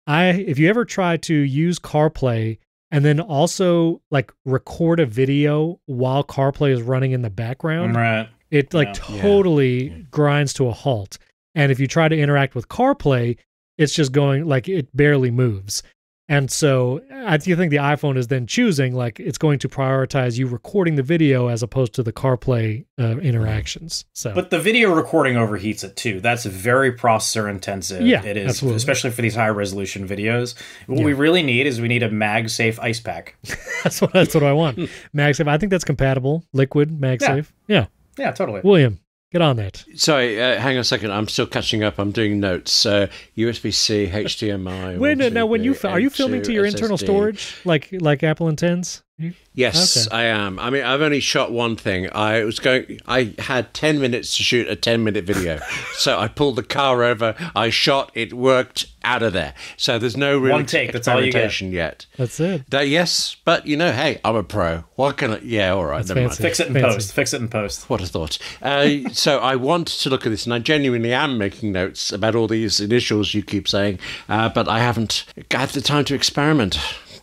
if you ever try to use CarPlay and then also like record a video while CarPlay is running in the background, it like totally grinds to a halt. And if you try to interact with CarPlay, it's just going like it barely moves. And so I think the iPhone is then choosing like it's going to prioritize you recording the video as opposed to the CarPlay interactions. So, but the video recording overheats it too. That's very processor intensive. Yeah, it is, absolutely. Especially for these high resolution videos. What we really need is we need a MagSafe ice pack. that's what I want. MagSafe. I think that's compatible. Liquid MagSafe. Yeah, totally. William, get on that. Sorry, hang on a second. I'm still catching up. I'm doing notes. USB-C, HDMI. Wait, now when are you filming to your SSD. Internal storage like Apple intends? Yes, okay. I am. I mean, I've only shot one thing. I had 10 minutes to shoot a 10-minute video. So I pulled the car over, I shot, it worked, out of there. So there's no real one take, that's all you get yet. That's it. Yes, but hey, I'm a pro. What can I... Yeah, all right. Fix it in post. Fix it in post. What a thought. So I want to look at this, and I genuinely am making notes about all these initials you keep saying, but I haven't got the time to experiment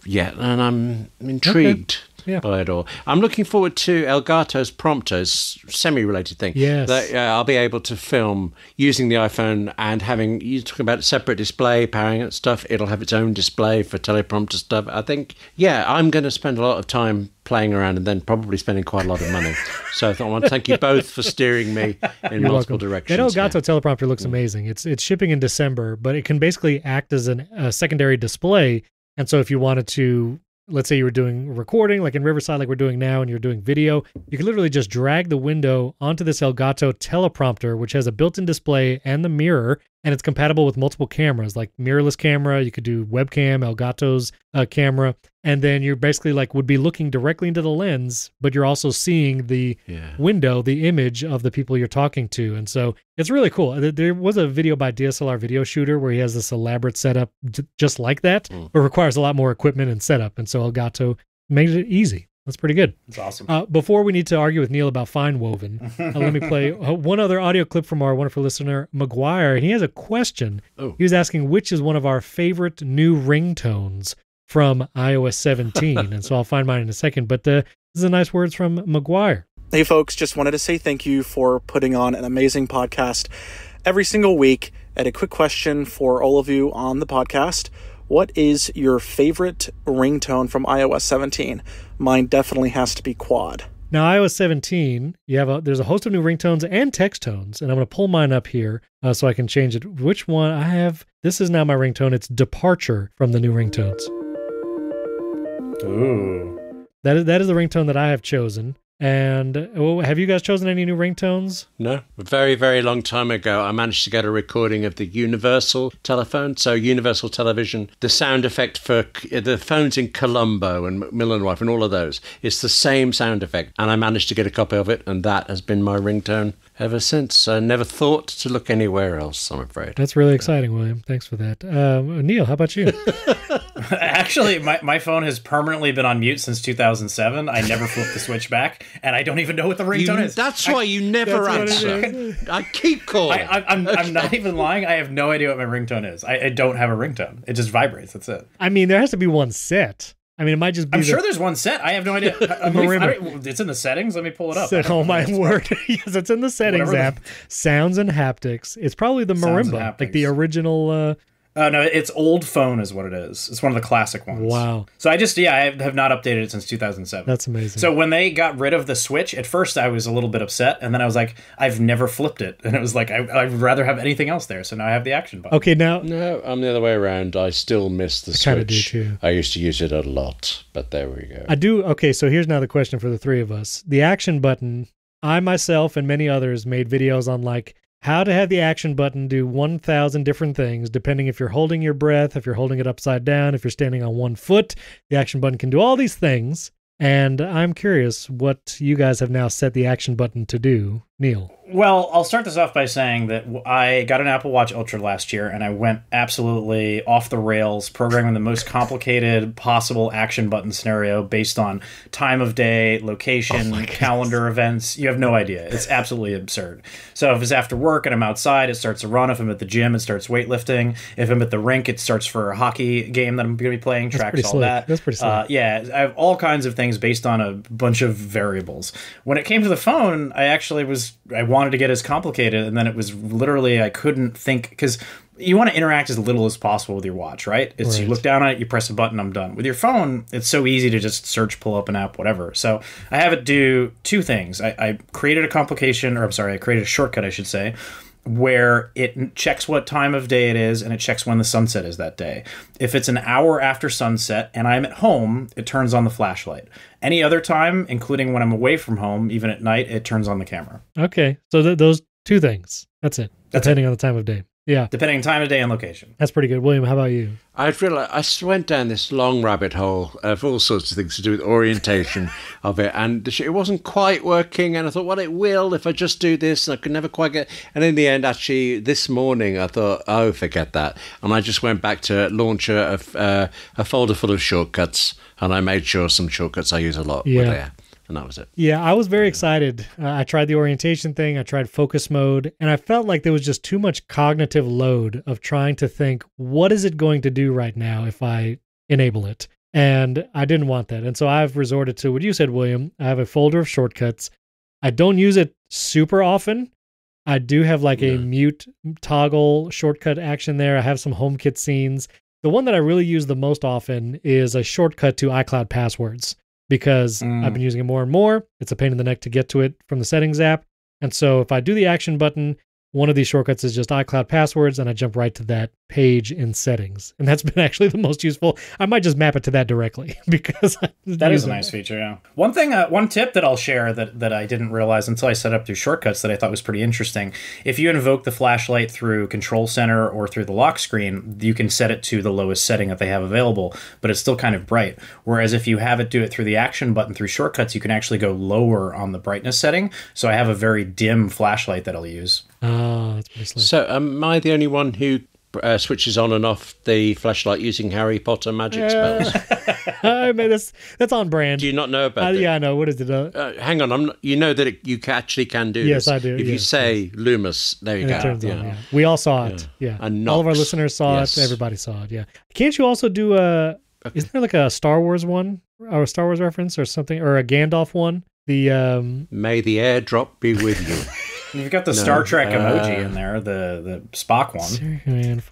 yet, and I'm intrigued by it all. I'm looking forward to Elgato's Prompter's semi-related thing. Yes. That I'll be able to film using the iPhone and having, you talking about a separate display, powering it stuff, it'll have its own display for teleprompter stuff. I think, I'm going to spend a lot of time playing around and then probably spending quite a lot of money. So I want to thank you both for steering me in multiple directions. That Elgato teleprompter looks amazing. It's shipping in December, but it can basically act as a secondary display. And so if you wanted to, let's say you were doing recording, like in Riverside, like we're doing now, and you're doing video, you can literally just drag the window onto this Elgato teleprompter, which has a built-in display and the mirror, and it's compatible with multiple cameras, like mirrorless camera. You could do webcam, Elgato's camera, and then you're basically like would be looking directly into the lens, but you're also seeing the window, the image of the people you're talking to. And so it's really cool. There was a video by DSLR Video Shooter where he has this elaborate setup just like that, but requires a lot more equipment and setup. And so Elgato made it easy. That's pretty good. That's awesome. Before we need to argue with Neil about FineWoven, let me play one other audio clip from our wonderful listener, McGuire. And he has a question. He was asking which is one of our favorite new ringtones. from iOS 17. And so I'll find mine in a second. But this is a nice words from McGuire. Hey, folks, just wanted to say thank you for putting on an amazing podcast every single week. And a quick question for all of you on the podcast. What is your favorite ringtone from iOS 17? Mine definitely has to be Quad. Now, iOS 17, there's a host of new ringtones and text tones, and I'm going to pull mine up here so I can change it. Which one I have? This is now my ringtone. It's Departure from the new ringtones. Ooh. That is the ringtone that I have chosen. And have you guys chosen any new ringtones? No. A very, very long time ago, I managed to get a recording of the Universal telephone. So Universal Television, the sound effect for the phones in Colombo and Macmillan Wife and all of those, it's the same sound effect. And I managed to get a copy of it, and that has been my ringtone ever since. I never thought to look anywhere else, I'm afraid. That's really exciting, William. Thanks for that. Neil, how about you? Actually, my phone has permanently been on mute since 2007. I never flipped the switch back, and I don't even know what the ringtone is. That's why you never answer. I keep calling. I'm not even lying. I have no idea what my ringtone is. I don't have a ringtone. It just vibrates. That's it. I mean, there has to be one set. I mean, it might just be. I'm sure there's one set. I have no idea. It's in the settings. Let me pull it up. Oh my word! Yes, it's in the settings app. Sounds and haptics. It's probably the marimba, like the original. No, it's old phone is what it is. It's one of the classic ones. Wow. So I have not updated it since 2007. That's amazing. So when they got rid of the switch, at first I was a little bit upset, and then I was like, I've never flipped it. And it was like, I'd rather have anything else there. So now I have the action button. Okay, now... No, I'm the other way around. I still miss the switch. I kind of do too. I used to use it a lot, but there we go. I do... Okay, so here's now the question for the three of us. The action button, I myself and many others made videos on like, how to have the action button do 1,000 different things, depending if you're holding your breath, if you're holding it upside down, if you're standing on one foot. The action button can do all these things. And I'm curious what you guys have now set the action button to do. Neil. Well, I'll start this off by saying that I got an Apple Watch Ultra last year, and I went absolutely off the rails, programming the most complicated possible action button scenario based on time of day, location, calendar events. You have no idea. It's absolutely absurd. So if it's after work and I'm outside, it starts to run. If I'm at the gym, it starts weightlifting. If I'm at the rink, it starts for a hockey game that I'm going to be playing, tracks all that. That's pretty slick. Yeah, I have all kinds of things based on a bunch of variables. When it came to the phone, I wanted to get as complicated, and then it was literally I couldn't think, because you want to interact as little as possible with your watch, right? It's You look down on it, you press a button, I'm done. With your phone, it's so easy to just search, pull up an app, whatever. So I have it do two things. I created a shortcut, I should say, where it checks what time of day it is, and it checks when the sunset is that day. If it's an hour after sunset and I'm at home, it turns on the flashlight. Any other time, including when I'm away from home, even at night, it turns on the camera. Okay, so those two things. That's it, depending on the time of day. Yeah. Depending on time of day and location. That's pretty good. William, how about you? I went down this long rabbit hole of all sorts of things to do with orientation of it, and it wasn't quite working, and I thought, well, it will if I just do this, and I could never quite get... And in the end, actually, this morning, I thought, oh, forget that. And I just went back to launch a folder full of shortcuts, and I made sure some shortcuts I use a lot were there. And that was it. Yeah, I was very excited. I tried the orientation thing. I tried focus mode. And I felt like there was just too much cognitive load of trying to think, what is it going to do right now if I enable it? And I didn't want that. And so I've resorted to what you said, William. I have a folder of shortcuts. I don't use it super often. I do have like a mute toggle shortcut action there. I have some HomeKit scenes. The one that I really use the most often is a shortcut to iCloud passwords, because I've been using it more and more. It's a pain in the neck to get to it from the settings app. And so if I do the action button, one of these shortcuts is just iCloud passwords, and I jump right to that page in settings. And that's been actually the most useful. I might just map it to that directly, because that is a nice feature, yeah. One tip that I'll share that I didn't realize until I set up through shortcuts that I thought was pretty interesting. If you invoke the flashlight through Control Center or through the lock screen, you can set it to the lowest setting that they have available, but it's still kind of bright. Whereas if you have it do it through the action button through shortcuts, you can actually go lower on the brightness setting. So I have a very dim flashlight that I'll use. Oh, that's pretty slick. So am I the only one who switches on and off the flashlight using Harry Potter magic spells? I mean, that's on brand. Do you not know about it? Yeah, I know. What is it? Hang on, you know that you actually can do this. Yes, I do. If you say Loomis, there you go. It turns on, yeah. We all saw it. Yeah. And all of our listeners saw it. Everybody saw it. Yeah. Can't you also do Isn't there like a Star Wars one, or a Star Wars reference, or something, or a Gandalf one? May the airdrop be with you. You've got the Star Trek emoji in there, the Spock one. Man,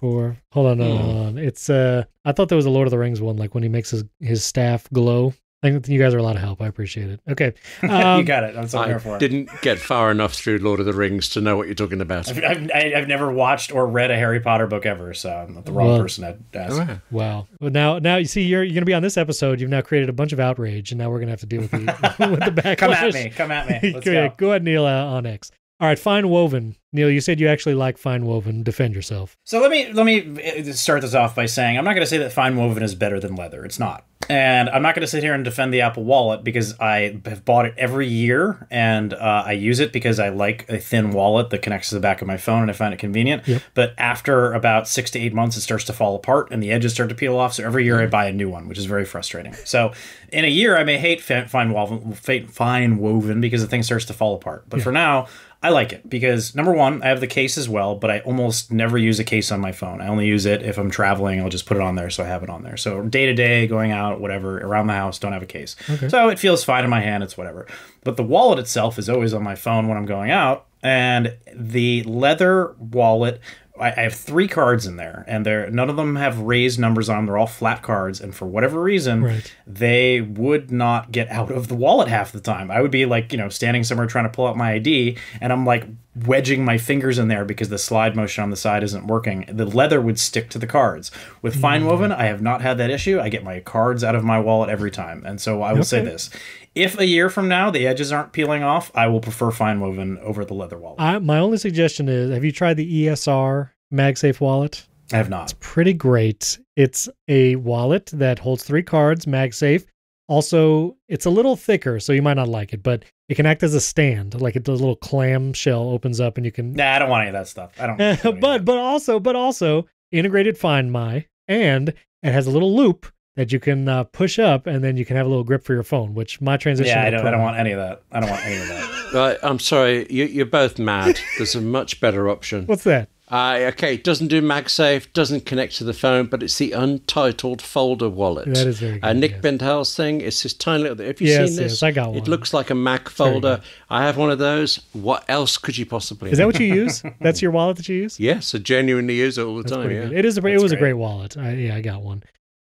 hold on. It's I thought there was a Lord of the Rings one, like when he makes his staff glow. I think you guys are a lot of help. I appreciate it. Okay. You got it. I'm so here for it. I didn't get far enough through Lord of the Rings to know what you're talking about. I've never watched or read a Harry Potter book ever, so I'm not the wrong person to ask. Oh, wow. Well, now you see, you're going to be on this episode. You've now created a bunch of outrage, and now we're going to have to deal with the backlash. Come at me. Let's go. Go ahead, Neil, on X. All right, FineWoven. Neil, you said you actually like FineWoven. Defend yourself. So let me start this off by saying I'm not going to say that FineWoven is better than leather. It's not. And I'm not going to sit here and defend the Apple Wallet because I have bought it every year, and I use it because I like a thin wallet that connects to the back of my phone, and I find it convenient. Yep. But after about 6 to 8 months, it starts to fall apart, and the edges start to peel off. So every year I buy a new one, which is very frustrating. So in a year, I may hate FineWoven because the thing starts to fall apart. But for now, I like it because, number one, I have the case as well, but I almost never use a case on my phone. I only use it if I'm traveling. I'll just put it on there, so I have it on there. So day-to-day, going out, whatever, around the house, don't have a case. Okay. So it feels fine in my hand. It's whatever. But the wallet itself is always on my phone when I'm going out. And the leather wallet, I have 3 cards in there, and none of them have raised numbers on them. They're all flat cards, and for whatever reason, they would not get out of the wallet half the time. I would be like, standing somewhere trying to pull out my ID, and I'm like wedging my fingers in there because the slide motion on the side isn't working. The leather would stick to the cards. With FineWoven, I have not had that issue. I get my cards out of my wallet every time, and so I will say this. If a year from now the edges aren't peeling off, I will prefer FineWoven over the leather wallet. My only suggestion is, have you tried the ESR MagSafe wallet? I have not. It's pretty great. It's a wallet that holds 3 cards, MagSafe. Also, it's a little thicker, so you might not like it, but it can act as a stand. Like the little clam shell opens up, and you can. Nah, I don't want any of that stuff. I don't. But also integrated Find My, and it has a little loop that you can push up, and then you can have a little grip for your phone, which my transition... Yeah, I don't want any of that. I don't want any of that. I'm sorry, you're both mad. There's a much better option. What's that? Okay, it doesn't do MagSafe, doesn't connect to the phone, but it's the Untitled Folder Wallet. That is very good. Nick Bentel's thing, it's this tiny little... Have you seen this? Yes, I got one. It looks like a Mac folder. I have one of those. What else could you possibly Is that what you use? That's your wallet that you use? Yes, I genuinely use it all the time, yeah. Good. It was a great wallet. I got one.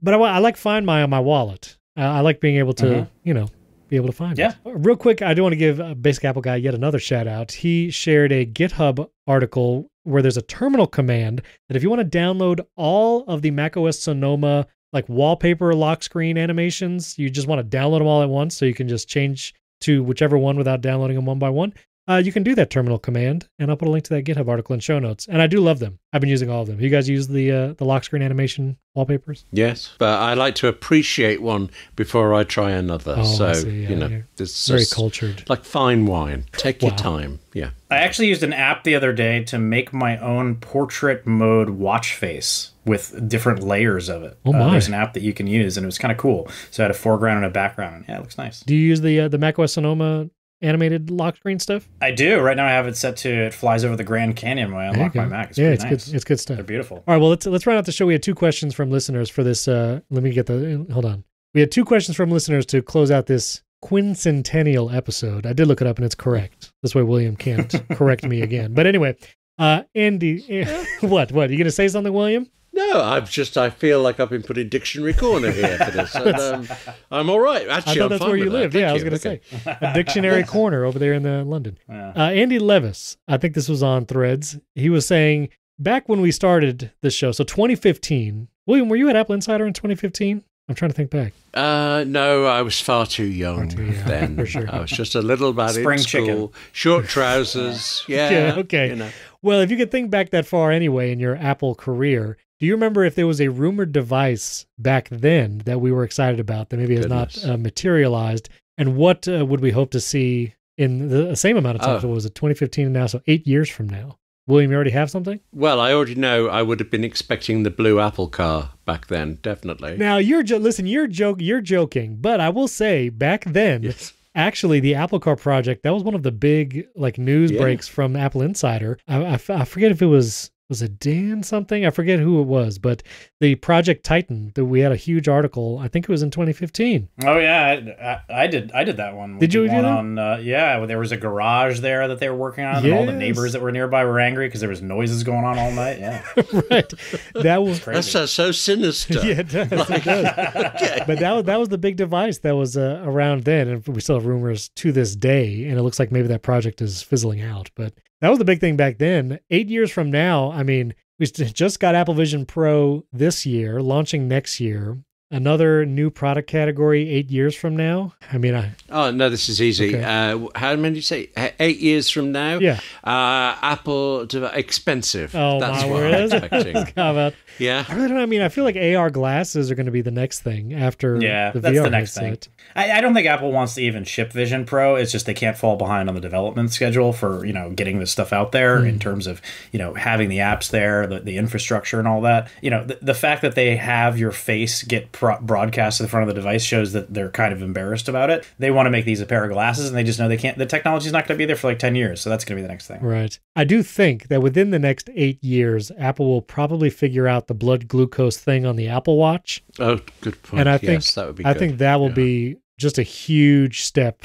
But I like Find My on my wallet. I like being able to, be able to find it. Real quick, I do want to give Basic Apple Guy yet another shout out. He shared a GitHub article where there's a terminal command that if you want to download all of the macOS Sonoma wallpaper lock screen animations, you just want to download them all at once so you can just change to whichever one without downloading them one by one. You can do that terminal command, and I'll put a link to that GitHub article in show notes. And I do love them. I've been using all of them. You guys use the lock screen animation wallpapers? Yes, but I like to appreciate one before I try another. It's very cultured. Like fine wine. Take your time. Yeah. I actually used an app the other day to make my own portrait mode watch face with different layers of it. There's an app that you can use, and it was kind of cool. So I had a foreground and a background, and it looks nice. Do you use the macOS Sonoma animated lock screen stuff? I do. Right now I have it set to it flies over the Grand Canyon when I unlock my Mac. It's nice. Good. It's good stuff. They're beautiful. All right, well, let's round out the show. We had 2 questions from listeners for this. Hold on. We had 2 questions from listeners to close out this Quincentennial episode. I did look it up, and it's correct. This way William can't correct me again. But anyway, Andy, what? You going to say something, William? No, I feel like I've been put in Dictionary Corner here for this. And, I'm all right. Actually, I thought that's where you lived. Yeah, I was going to say. A Dictionary Corner over there in London. Yeah. Andy Levis, I think this was on Threads. He was saying, back when we started this show, so 2015, William, were you at AppleInsider in 2015? I'm trying to think back. No, I was far too young then. For sure. I was just a little bit Spring in school. chicken. Short trousers. Yeah. Okay. Well, if you could think back that far anyway in your Apple career, do you remember if there was a rumored device back then that we were excited about that maybe has not materialized? And what would we hope to see in the same amount of time? So what was it, 2015 and now, so 8 years from now? William, you already have something? Well, I already know I would have been expecting the blue Apple car back then, definitely. Now, you're joking, but I will say back then, actually, the Apple Car project, that was one of the big news breaks from AppleInsider. I forget if it was was it Dan something? I forget who it was, but the Project Titan, that we had a huge article. I think it was in 2015. Oh yeah, I did that one. Did you do that? Yeah, there was a garage there that they were working on, and all the neighbors that were nearby were angry because there was noises going on all night. Yeah, right. That was crazy. That's so sinister. Yeah, it does. It does. Okay. But that was the big device that was around then, and we still have rumors to this day. And it looks like maybe that project is fizzling out, but. That was the big thing back then. 8 years from now, I mean, we just got Apple Vision Pro this year, launching next year. Another new product category 8 years from now. I mean, oh no, this is easy. Okay. How many did you say? 8 years from now? Yeah. Apple expensive. Oh, that's my what word. I'm expecting. How about? Yeah. I really don't. I mean, I feel like AR glasses are going to be the next thing after. Yeah, the that's VR the next headset. thing. I don't think Apple wants to even ship Vision Pro. It's just they can't fall behind on the development schedule for getting this stuff out there in terms of having the apps there, the infrastructure and all that. The fact that they have your face get broadcast to the front of the device shows that they're kind of embarrassed about it. They want to make these a pair of glasses, and they just know they can't. The technology's not going to be there for like 10 years, so that's going to be the next thing. Right. I do think that within the next 8 years, Apple will probably figure out the blood glucose thing on the Apple Watch. Oh, good point. And I think that would be. I think that will be just a huge step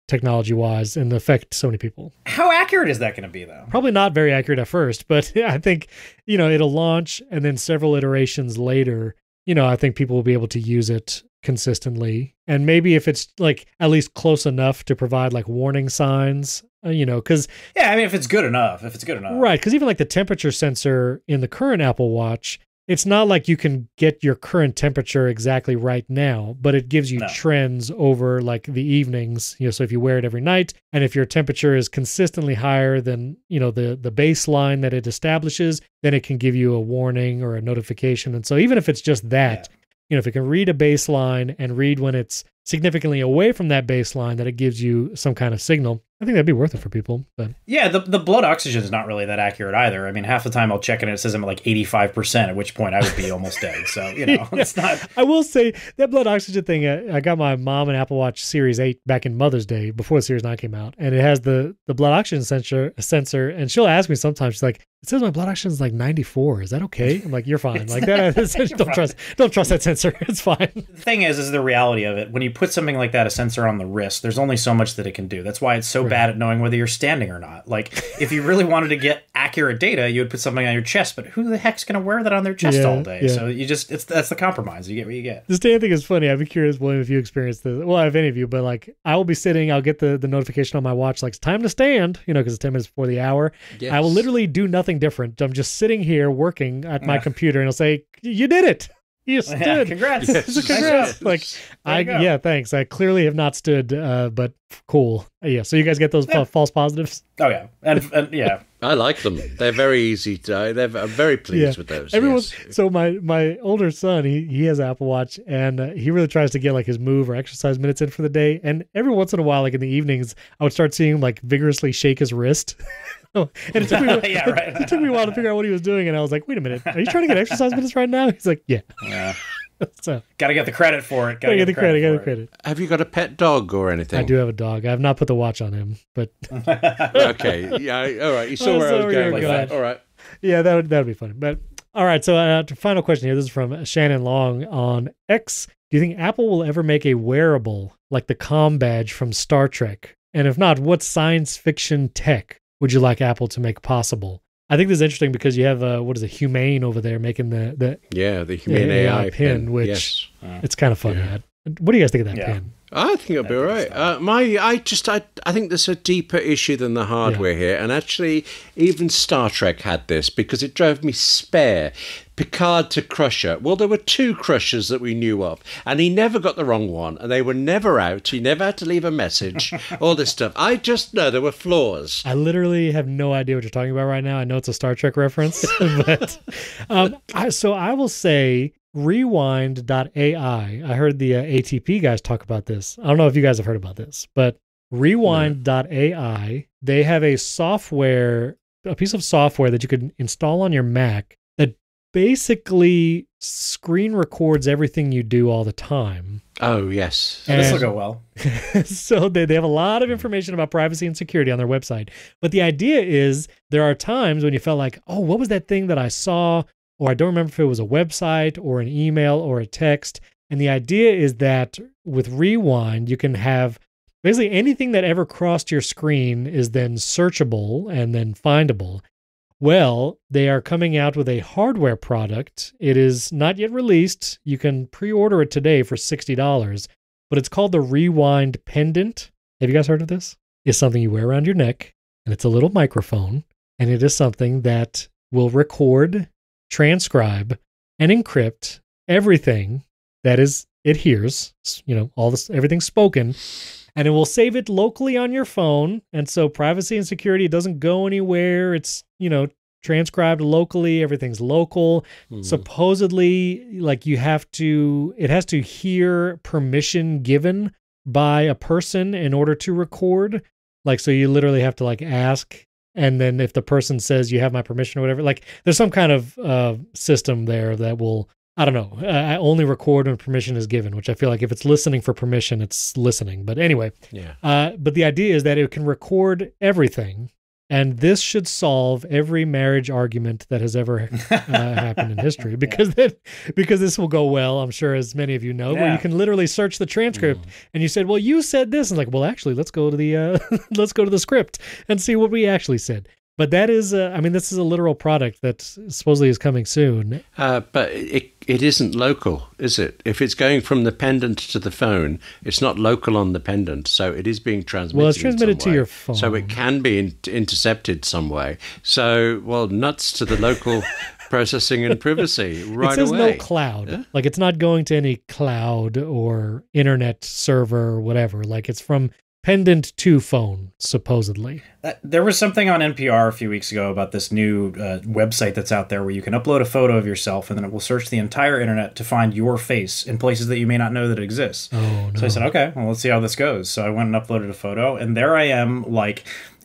technology-wise and affect so many people. How accurate is that going to be, though? Probably not very accurate at first, but I think, it'll launch, and then several iterations later, I think people will be able to use it consistently. And maybe if it's like at least close enough to provide like warning signs, because... Yeah, I mean, if it's good enough. Right, because even like the temperature sensor in the current Apple Watch, it's not like you can get your current temperature exactly right now, but it gives you trends over like the evenings, so if you wear it every night, and if your temperature is consistently higher than, the baseline that it establishes, then it can give you a warning or a notification. And so even if it's just that, if it can read a baseline and read when it's significantly away from that baseline, that it gives you some kind of signal, I think that'd be worth it for people. But yeah, the blood oxygen is not really that accurate either. I mean, half the time I'll check it and it says I'm at like 85%, at which point I would be almost dead. So, it's not... I will say that blood oxygen thing, I got my mom an Apple Watch Series 8 back in Mother's Day before the Series 9 came out. And it has the blood oxygen sensor. And she'll ask me sometimes, she's like, it says my blood oxygen is like 94. Is that okay? I'm like, you're fine. Like that. Don't trust that sensor. It's fine. The thing is the reality of it. When you put something like that, a sensor on the wrist, there's only so much that it can do. That's why it's so bad at knowing whether you're standing or not. Like, if you really wanted to get accurate data, you would put something on your chest, but who the heck's going to wear that on their chest all day? So that's the compromise. You get what you get. The stand thing is funny. I'd be curious, William, if you experienced this. Well, if any of you, but like, I will be sitting, I'll get the notification on my watch, like, it's time to stand, because it's 10 minutes before the hour. Yes. I will literally do nothing different. I'm just sitting here working at my computer, and it'll say, you did it. You stood. Yeah, congrats. Yes. Congrats. Like, thanks. I clearly have not stood, but cool. Yeah. So you guys get those false positives? Oh yeah, and yeah. I like them. They're very easy to. I'm very pleased with those. So my older son, he has an Apple Watch, and he really tries to get like his move or exercise minutes in for the day. And every once in a while, like in the evenings, I would start seeing him like vigorously shake his wrist. And it took me, it took me a while to figure out what he was doing, and I was like, "Wait a minute, are you trying to get exercise minutes right now?" He's like, "Yeah." So got to get the credit for it. Gotta get the credit. Have you got a pet dog or anything? I do have a dog. I have not put the watch on him, but okay, yeah, all right. You saw where I was going with that. All right. Yeah, that would be fun. But all right, so final question here. This is from Shannon Long on X. Do you think Apple will ever make a wearable like the comm badge from Star Trek? And if not, what science fiction tech would you like Apple to make possible? I think this is interesting because you have Humane over there making the Humane AI pin, which it's kind of fun. Yeah. What do you guys think of that pin? I think it'll be all right. I think there's a deeper issue than the hardware here, and actually, even Star Trek had this because it drove me spare. Picard to Crusher. Well, there were 2 Crushers that we knew of, and he never got the wrong one, and they were never out. He never had to leave a message. All this stuff. I just know there were flaws. I literally have no idea what you're talking about right now. I know it's a Star Trek reference, but I will say Rewind.ai. I heard the ATP guys talk about this. I don't know if you guys have heard about this, but Rewind.ai, they have a piece of software that you could install on your Mac that basically screen records everything you do all the time. Oh, yes. This will go well. So they have a lot of information about privacy and security on their website. But the idea is there are times when you felt like, oh, what was that thing that I saw? Or I don't remember if it was a website or an email or a text. And the idea is that with Rewind, you can have basically anything that ever crossed your screen is then searchable and then findable. Well, they are coming out with a hardware product. It is not yet released. You can pre-order it today for $60, but it's called the Rewind Pendant. Have you guys heard of this? It's something you wear around your neck, and it's a little microphone, and it is something that will record, transcribe, and encrypt everything that it hears, all this, everything spoken, and it will save it locally on your phone. And so privacy and security, it doesn't go anywhere. It's, transcribed locally. Everything's local. Supposedly, like it has to hear permission given by a person in order to record. Like, so you literally have to ask. And then if the person says you have my permission or whatever, there's some kind of system there that will, I don't know, I only record when permission is given, which I feel like if it's listening for permission, it's listening. But anyway, but the idea is that it can record everything. And this should solve every marriage argument that has ever happened in history, because this will go well, I'm sure, as many of you know, where you can literally search the transcript and you said, well, you said this. And well, actually, let's go to the script and see what we actually said. But that is, this is a literal product that supposedly is coming soon. But it isn't local, is it? If it's going from the pendant to the phone, it's not local on the pendant, so it is being transmitted. Well, it's transmitted to your phone. So it can be intercepted some way. So, nuts to the local processing and privacy right away. It says no cloud. Yeah? It's not going to any cloud or internet server or whatever. It's from pendant to phone, supposedly. There was something on NPR a few weeks ago about this new website that's out there where you can upload a photo of yourself and then it will search the entire internet to find your face in places that you may not know that it exists. Oh, no. So I said, okay, well, let's see how this goes. So I went and uploaded a photo, and there I am,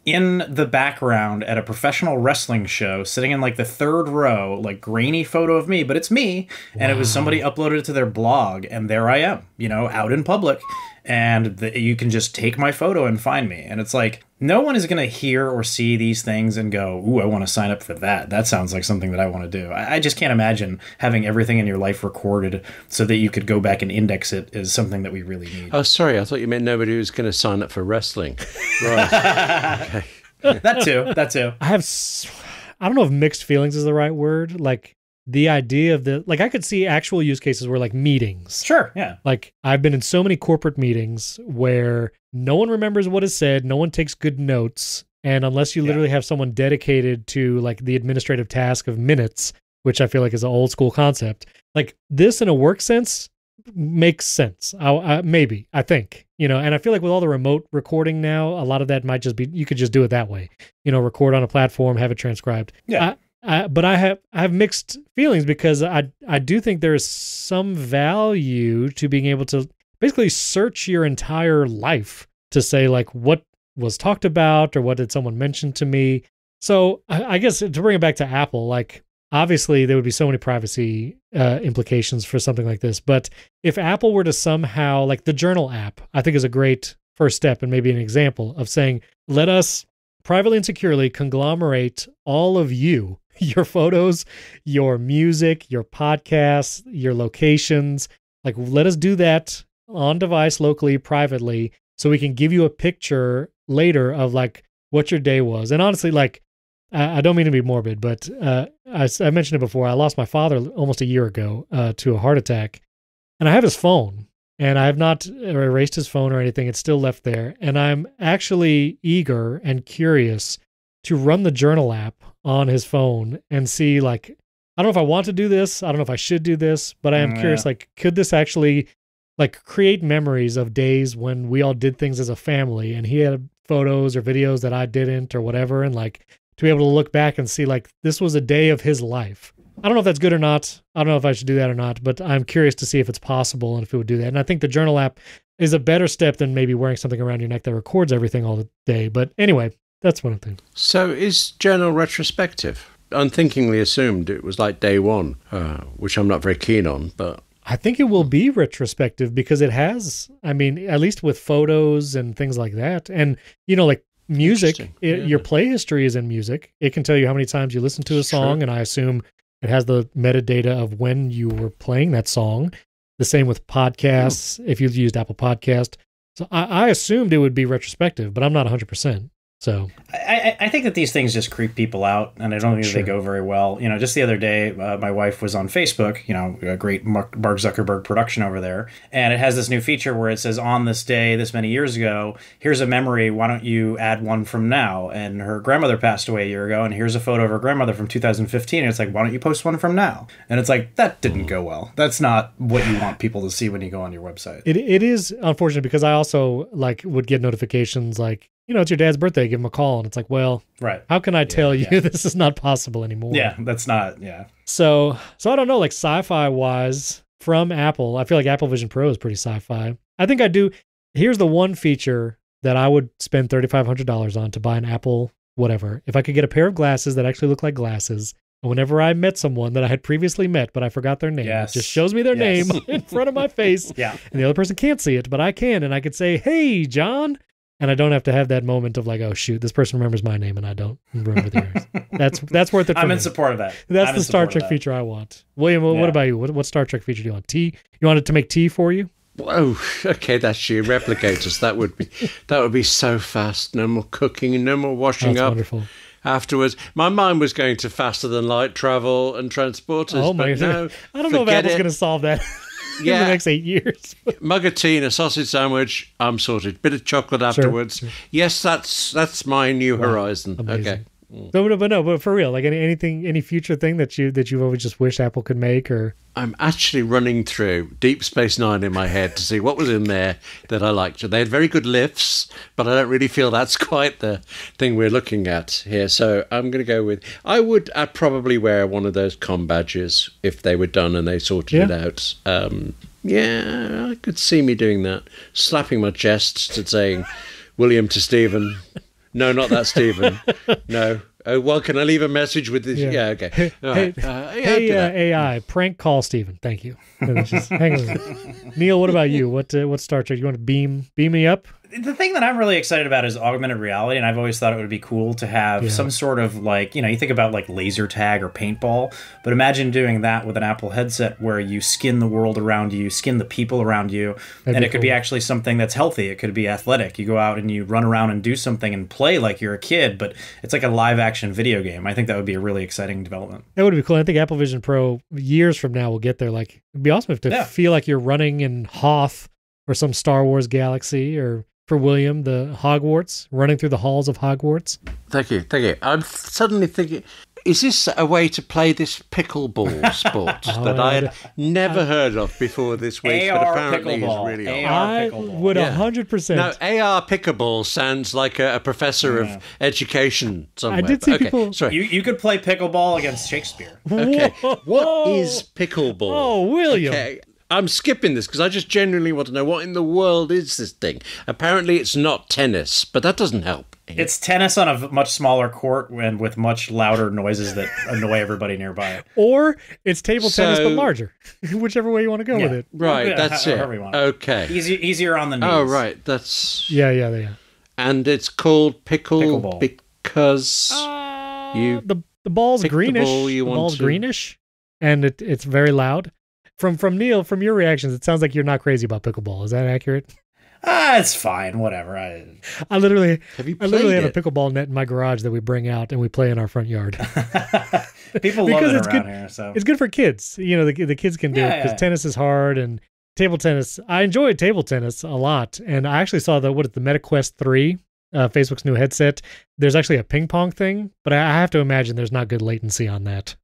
in the background at a professional wrestling show, sitting in the third row, grainy photo of me, but it's me. Wow. And it was somebody uploaded it to their blog, and there I am, out in public. And you can just take my photo and find me. And it's no one is going to hear or see these things and go, ooh, I want to sign up for that. That sounds like something that I want to do. I just can't imagine having everything in your life recorded so that you could go back and index it is something that we really need. Oh, sorry. I thought you meant nobody was going to sign up for wrestling. Right. Okay. That too. I don't know if mixed feelings is the right word. The idea of I could see actual use cases where meetings. Sure, yeah. I've been in so many corporate meetings where no one remembers what is said, no one takes good notes, and unless you literally have someone dedicated to the administrative task of minutes, which I feel is an old school concept, this in a work sense makes sense. Maybe, I think, and I feel with all the remote recording now, a lot of that might just be, you could just do it that way, record on a platform, have it transcribed. Yeah. But I have mixed feelings, because I do think there is some value to being able to basically search your entire life to say what was talked about or what did someone mention to me. So I guess to bring it back to Apple, obviously there would be so many privacy implications for something like this. But if Apple were to somehow, the Journal app, I think is a great first step and maybe an example of saying, let us privately and securely conglomerate all of you, your photos, your music, your podcasts, your locations. Let us do that on device, locally, privately, so we can give you a picture later of what your day was. And honestly, I don't mean to be morbid, but I mentioned it before. I lost my father almost a year ago to a heart attack, and I have his phone, and I have not erased his phone or anything. It's still left there, and I'm actually eager and curious to run the Journal app on his phone and see, I don't know if I want to do this. I don't know if I should do this, but I am curious, could this actually create memories of days when we all did things as a family and he had photos or videos that I didn't or whatever. And to be able to look back and see this was a day of his life. I don't know if that's good or not. I don't know if I should do that or not, but I'm curious to see if it's possible and if it would do that. And I think the Journal app is a better step than maybe wearing something around your neck that records everything all the day. But anyway, that's one thing. So is Journal retrospective? unthinkingly assumed it was like day one, which I'm not very keen on, but... I think it will be retrospective because it has, I mean, at least with photos and things like that. And, you know, like music, your play history is in music. It can tell you how many times you listen to a song, and I assume it has the metadata of when you were playing that song. The same with podcasts, if you've used Apple Podcast. So I assumed it would be retrospective, but I'm not 100%. So I think that these things just creep people out, and I don't think they go very well. You know, just the other day, my wife was on Facebook, you know, a great Mark Zuckerberg production over there, and it has this new feature where it says, on this day, this many years ago, here's a memory, why don't you add one from now? And her grandmother passed away a year ago, and here's a photo of her grandmother from 2015, and it's like, why don't you post one from now? And it's like, that didn't go well. That's not what you want people to see when you go on your website. It is unfortunate because I also like would get notifications like, you know, it's your dad's birthday, give him a call. And it's like, well, how can I tell you this is not possible anymore? Yeah, that's not, So I don't know, like sci-fi wise from Apple, I feel like Apple Vision Pro is pretty sci-fi. I think I do. Here's the one feature that I would spend $3,500 on to buy an Apple whatever. If I could get a pair of glasses that actually look like glasses, and whenever I met someone that I had previously met, but I forgot their name, it just shows me their name in front of my face. And the other person can't see it, but I can. And I could say, hey, John. And I don't have to have that moment of like, oh shoot, this person remembers my name and I don't remember theirs. That's worth it for I'm me. in support of that. That's the Star Trek feature I want. William, what about you? What Star Trek feature do you want? Tea? You want it to make tea for you? Oh, okay, that's you. Replicators. That would be so fast. No more cooking and no more washing up. Wonderful. Afterwards, my mind was going to faster than light travel and transporters. Oh my God! No, I don't know if Apple's going to solve that. In the next 8 years. Mug of tea and a sausage sandwich, I'm sorted. Bit of chocolate afterwards. Sure. Yes, that's my new horizon. Amazing. Okay. But for real, like any future thing that you've always just wished Apple could make, or I'm actually running through Deep Space Nine in my head to see what was in there that I liked. They had very good lifts, but I don't really feel that's quite the thing we're looking at here. So I'm going to go with I'd probably wear one of those comm badges if they were done and they sorted it out. I could see me doing that, slapping my chest and saying, "William to Stephen." No, not that Stephen. No. Oh, well, can I leave a message with this? Yeah, okay. All right. Hey, AI, prank call Stephen. Thank you. Hang on. Neil, what about you? What Star Trek? You want to beam me up? The thing that I'm really excited about is augmented reality, and I've always thought it would be cool to have some sort of like, you know, you think about like laser tag or paintball, but imagine doing that with an Apple headset where you skin the world around you, skin the people around you, and it could be actually something that's healthy. It could be athletic. You go out and you run around and do something and play like you're a kid, but it's like a live action video game. I think that would be a really exciting development. That would be cool. I think Apple Vision Pro years from now will get there. Like, it'd be awesome if to feel like you're running in Hoth or some Star Wars galaxy, or for William, the Hogwarts, running through the halls of Hogwarts. Thank you. I'm suddenly thinking, is this a way to play this pickleball sport that I had never heard of before this week, but apparently is really I would 100%. Now, AR pickleball sounds like a professor of education somewhere. I did see people... Sorry. You could play pickleball against Shakespeare. Okay. What is pickleball? Oh, William. Okay. I'm skipping this because I just genuinely want to know what in the world is this thing. Apparently it's not tennis, but that doesn't help. It's tennis on a much smaller court and with much louder noises that annoy everybody nearby. Or it's table tennis but larger, whichever way you want to go with it. Right, that's it. Okay. Easier on the knees. Oh, right, that's... Yeah. And it's called pickleball because the ball's greenish. The ball's greenish, and it's very loud. From Neil, from your reactions, it sounds like you're not crazy about pickleball. Is that accurate? It's fine. Whatever. I literally have a pickleball net in my garage that we bring out and we play in our front yard. People love it around here. So it's good for kids. You know, the kids can do it because tennis is hard, and table tennis. I enjoyed table tennis a lot, and I actually saw the MetaQuest 3, Facebook's new headset. There's actually a ping pong thing, but I have to imagine there's not good latency on that.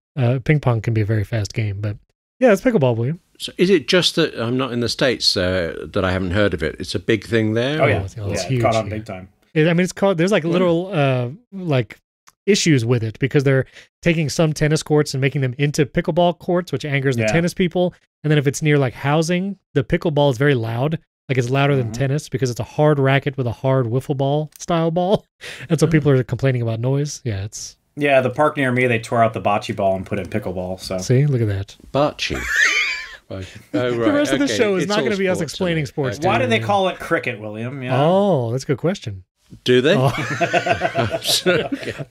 Ping pong can be a very fast game, but. Yeah, it's pickleball, William. So is it just that I'm not in the States that I haven't heard of it? It's a big thing there? Oh, yeah. It's huge. Caught on big time. It's called, there's like literal like issues with it because they're taking some tennis courts and making them into pickleball courts, which angers the tennis people. And then if it's near like housing, the pickleball is very loud. Like it's louder than tennis because it's a hard racket with a hard wiffle ball style ball. And so people are complaining about noise. Yeah, it's Yeah, the park near me, they tore out the bocce ball and put in pickleball. So see, look at that. Bocce. Right. Oh, right. The rest of the show is It's not going to all be us sports, explaining isn't it? sports. why to do they you. call it cricket, William? Yeah. Oh, that's a good question. Do they? Oh.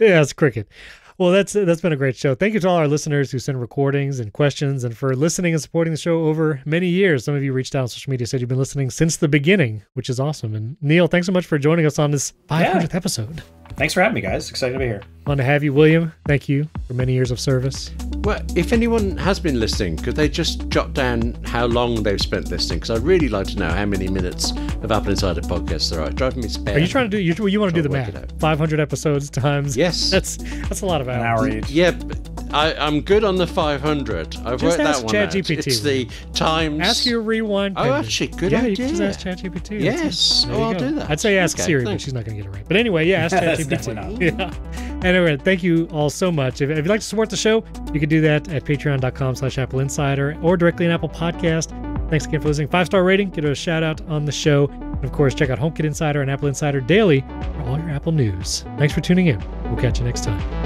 Yeah, it's cricket. Well, that's been a great show. Thank you to all our listeners who send recordings and questions, and for listening and supporting the show over many years. Some of you reached out on social media, said you've been listening since the beginning, which is awesome. And Neil, thanks so much for joining us on this 500th episode. Thanks for having me, guys. Excited to be here. Fun to have you, William. Thank you for many years of service. Well, if anyone has been listening, could they just jot down how long they've spent listening? Because I'd really like to know how many minutes of Apple Insider podcasts there are. Driving me spare. Are you trying to do? You want to do the work it math? out. 500 episodes times. Yes. That's a lot of hours. An hour each. Yeah, but I'm good on the 500. I've Just worked ask that one out. ChatGPT. It's the times. Ask your Rewind Oh, Pendant. actually, good yeah, idea. you can just ask ChatGPT. Yes. There Oh, you I'll go. do that. I'd say ask Okay, Siri, but thanks. she's not going to get it right. But anyway, yeah, ask That's ChatGPT. definitely not. Yeah. Anyway, thank you all so much. If you'd like to support the show, you can do that at patreon.com/AppleInsider or directly in Apple Podcast. Thanks again for listening. 5-star rating, get a shout out on the show. And of course, check out HomeKit Insider and Apple Insider Daily for all your Apple news. Thanks for tuning in. We'll catch you next time.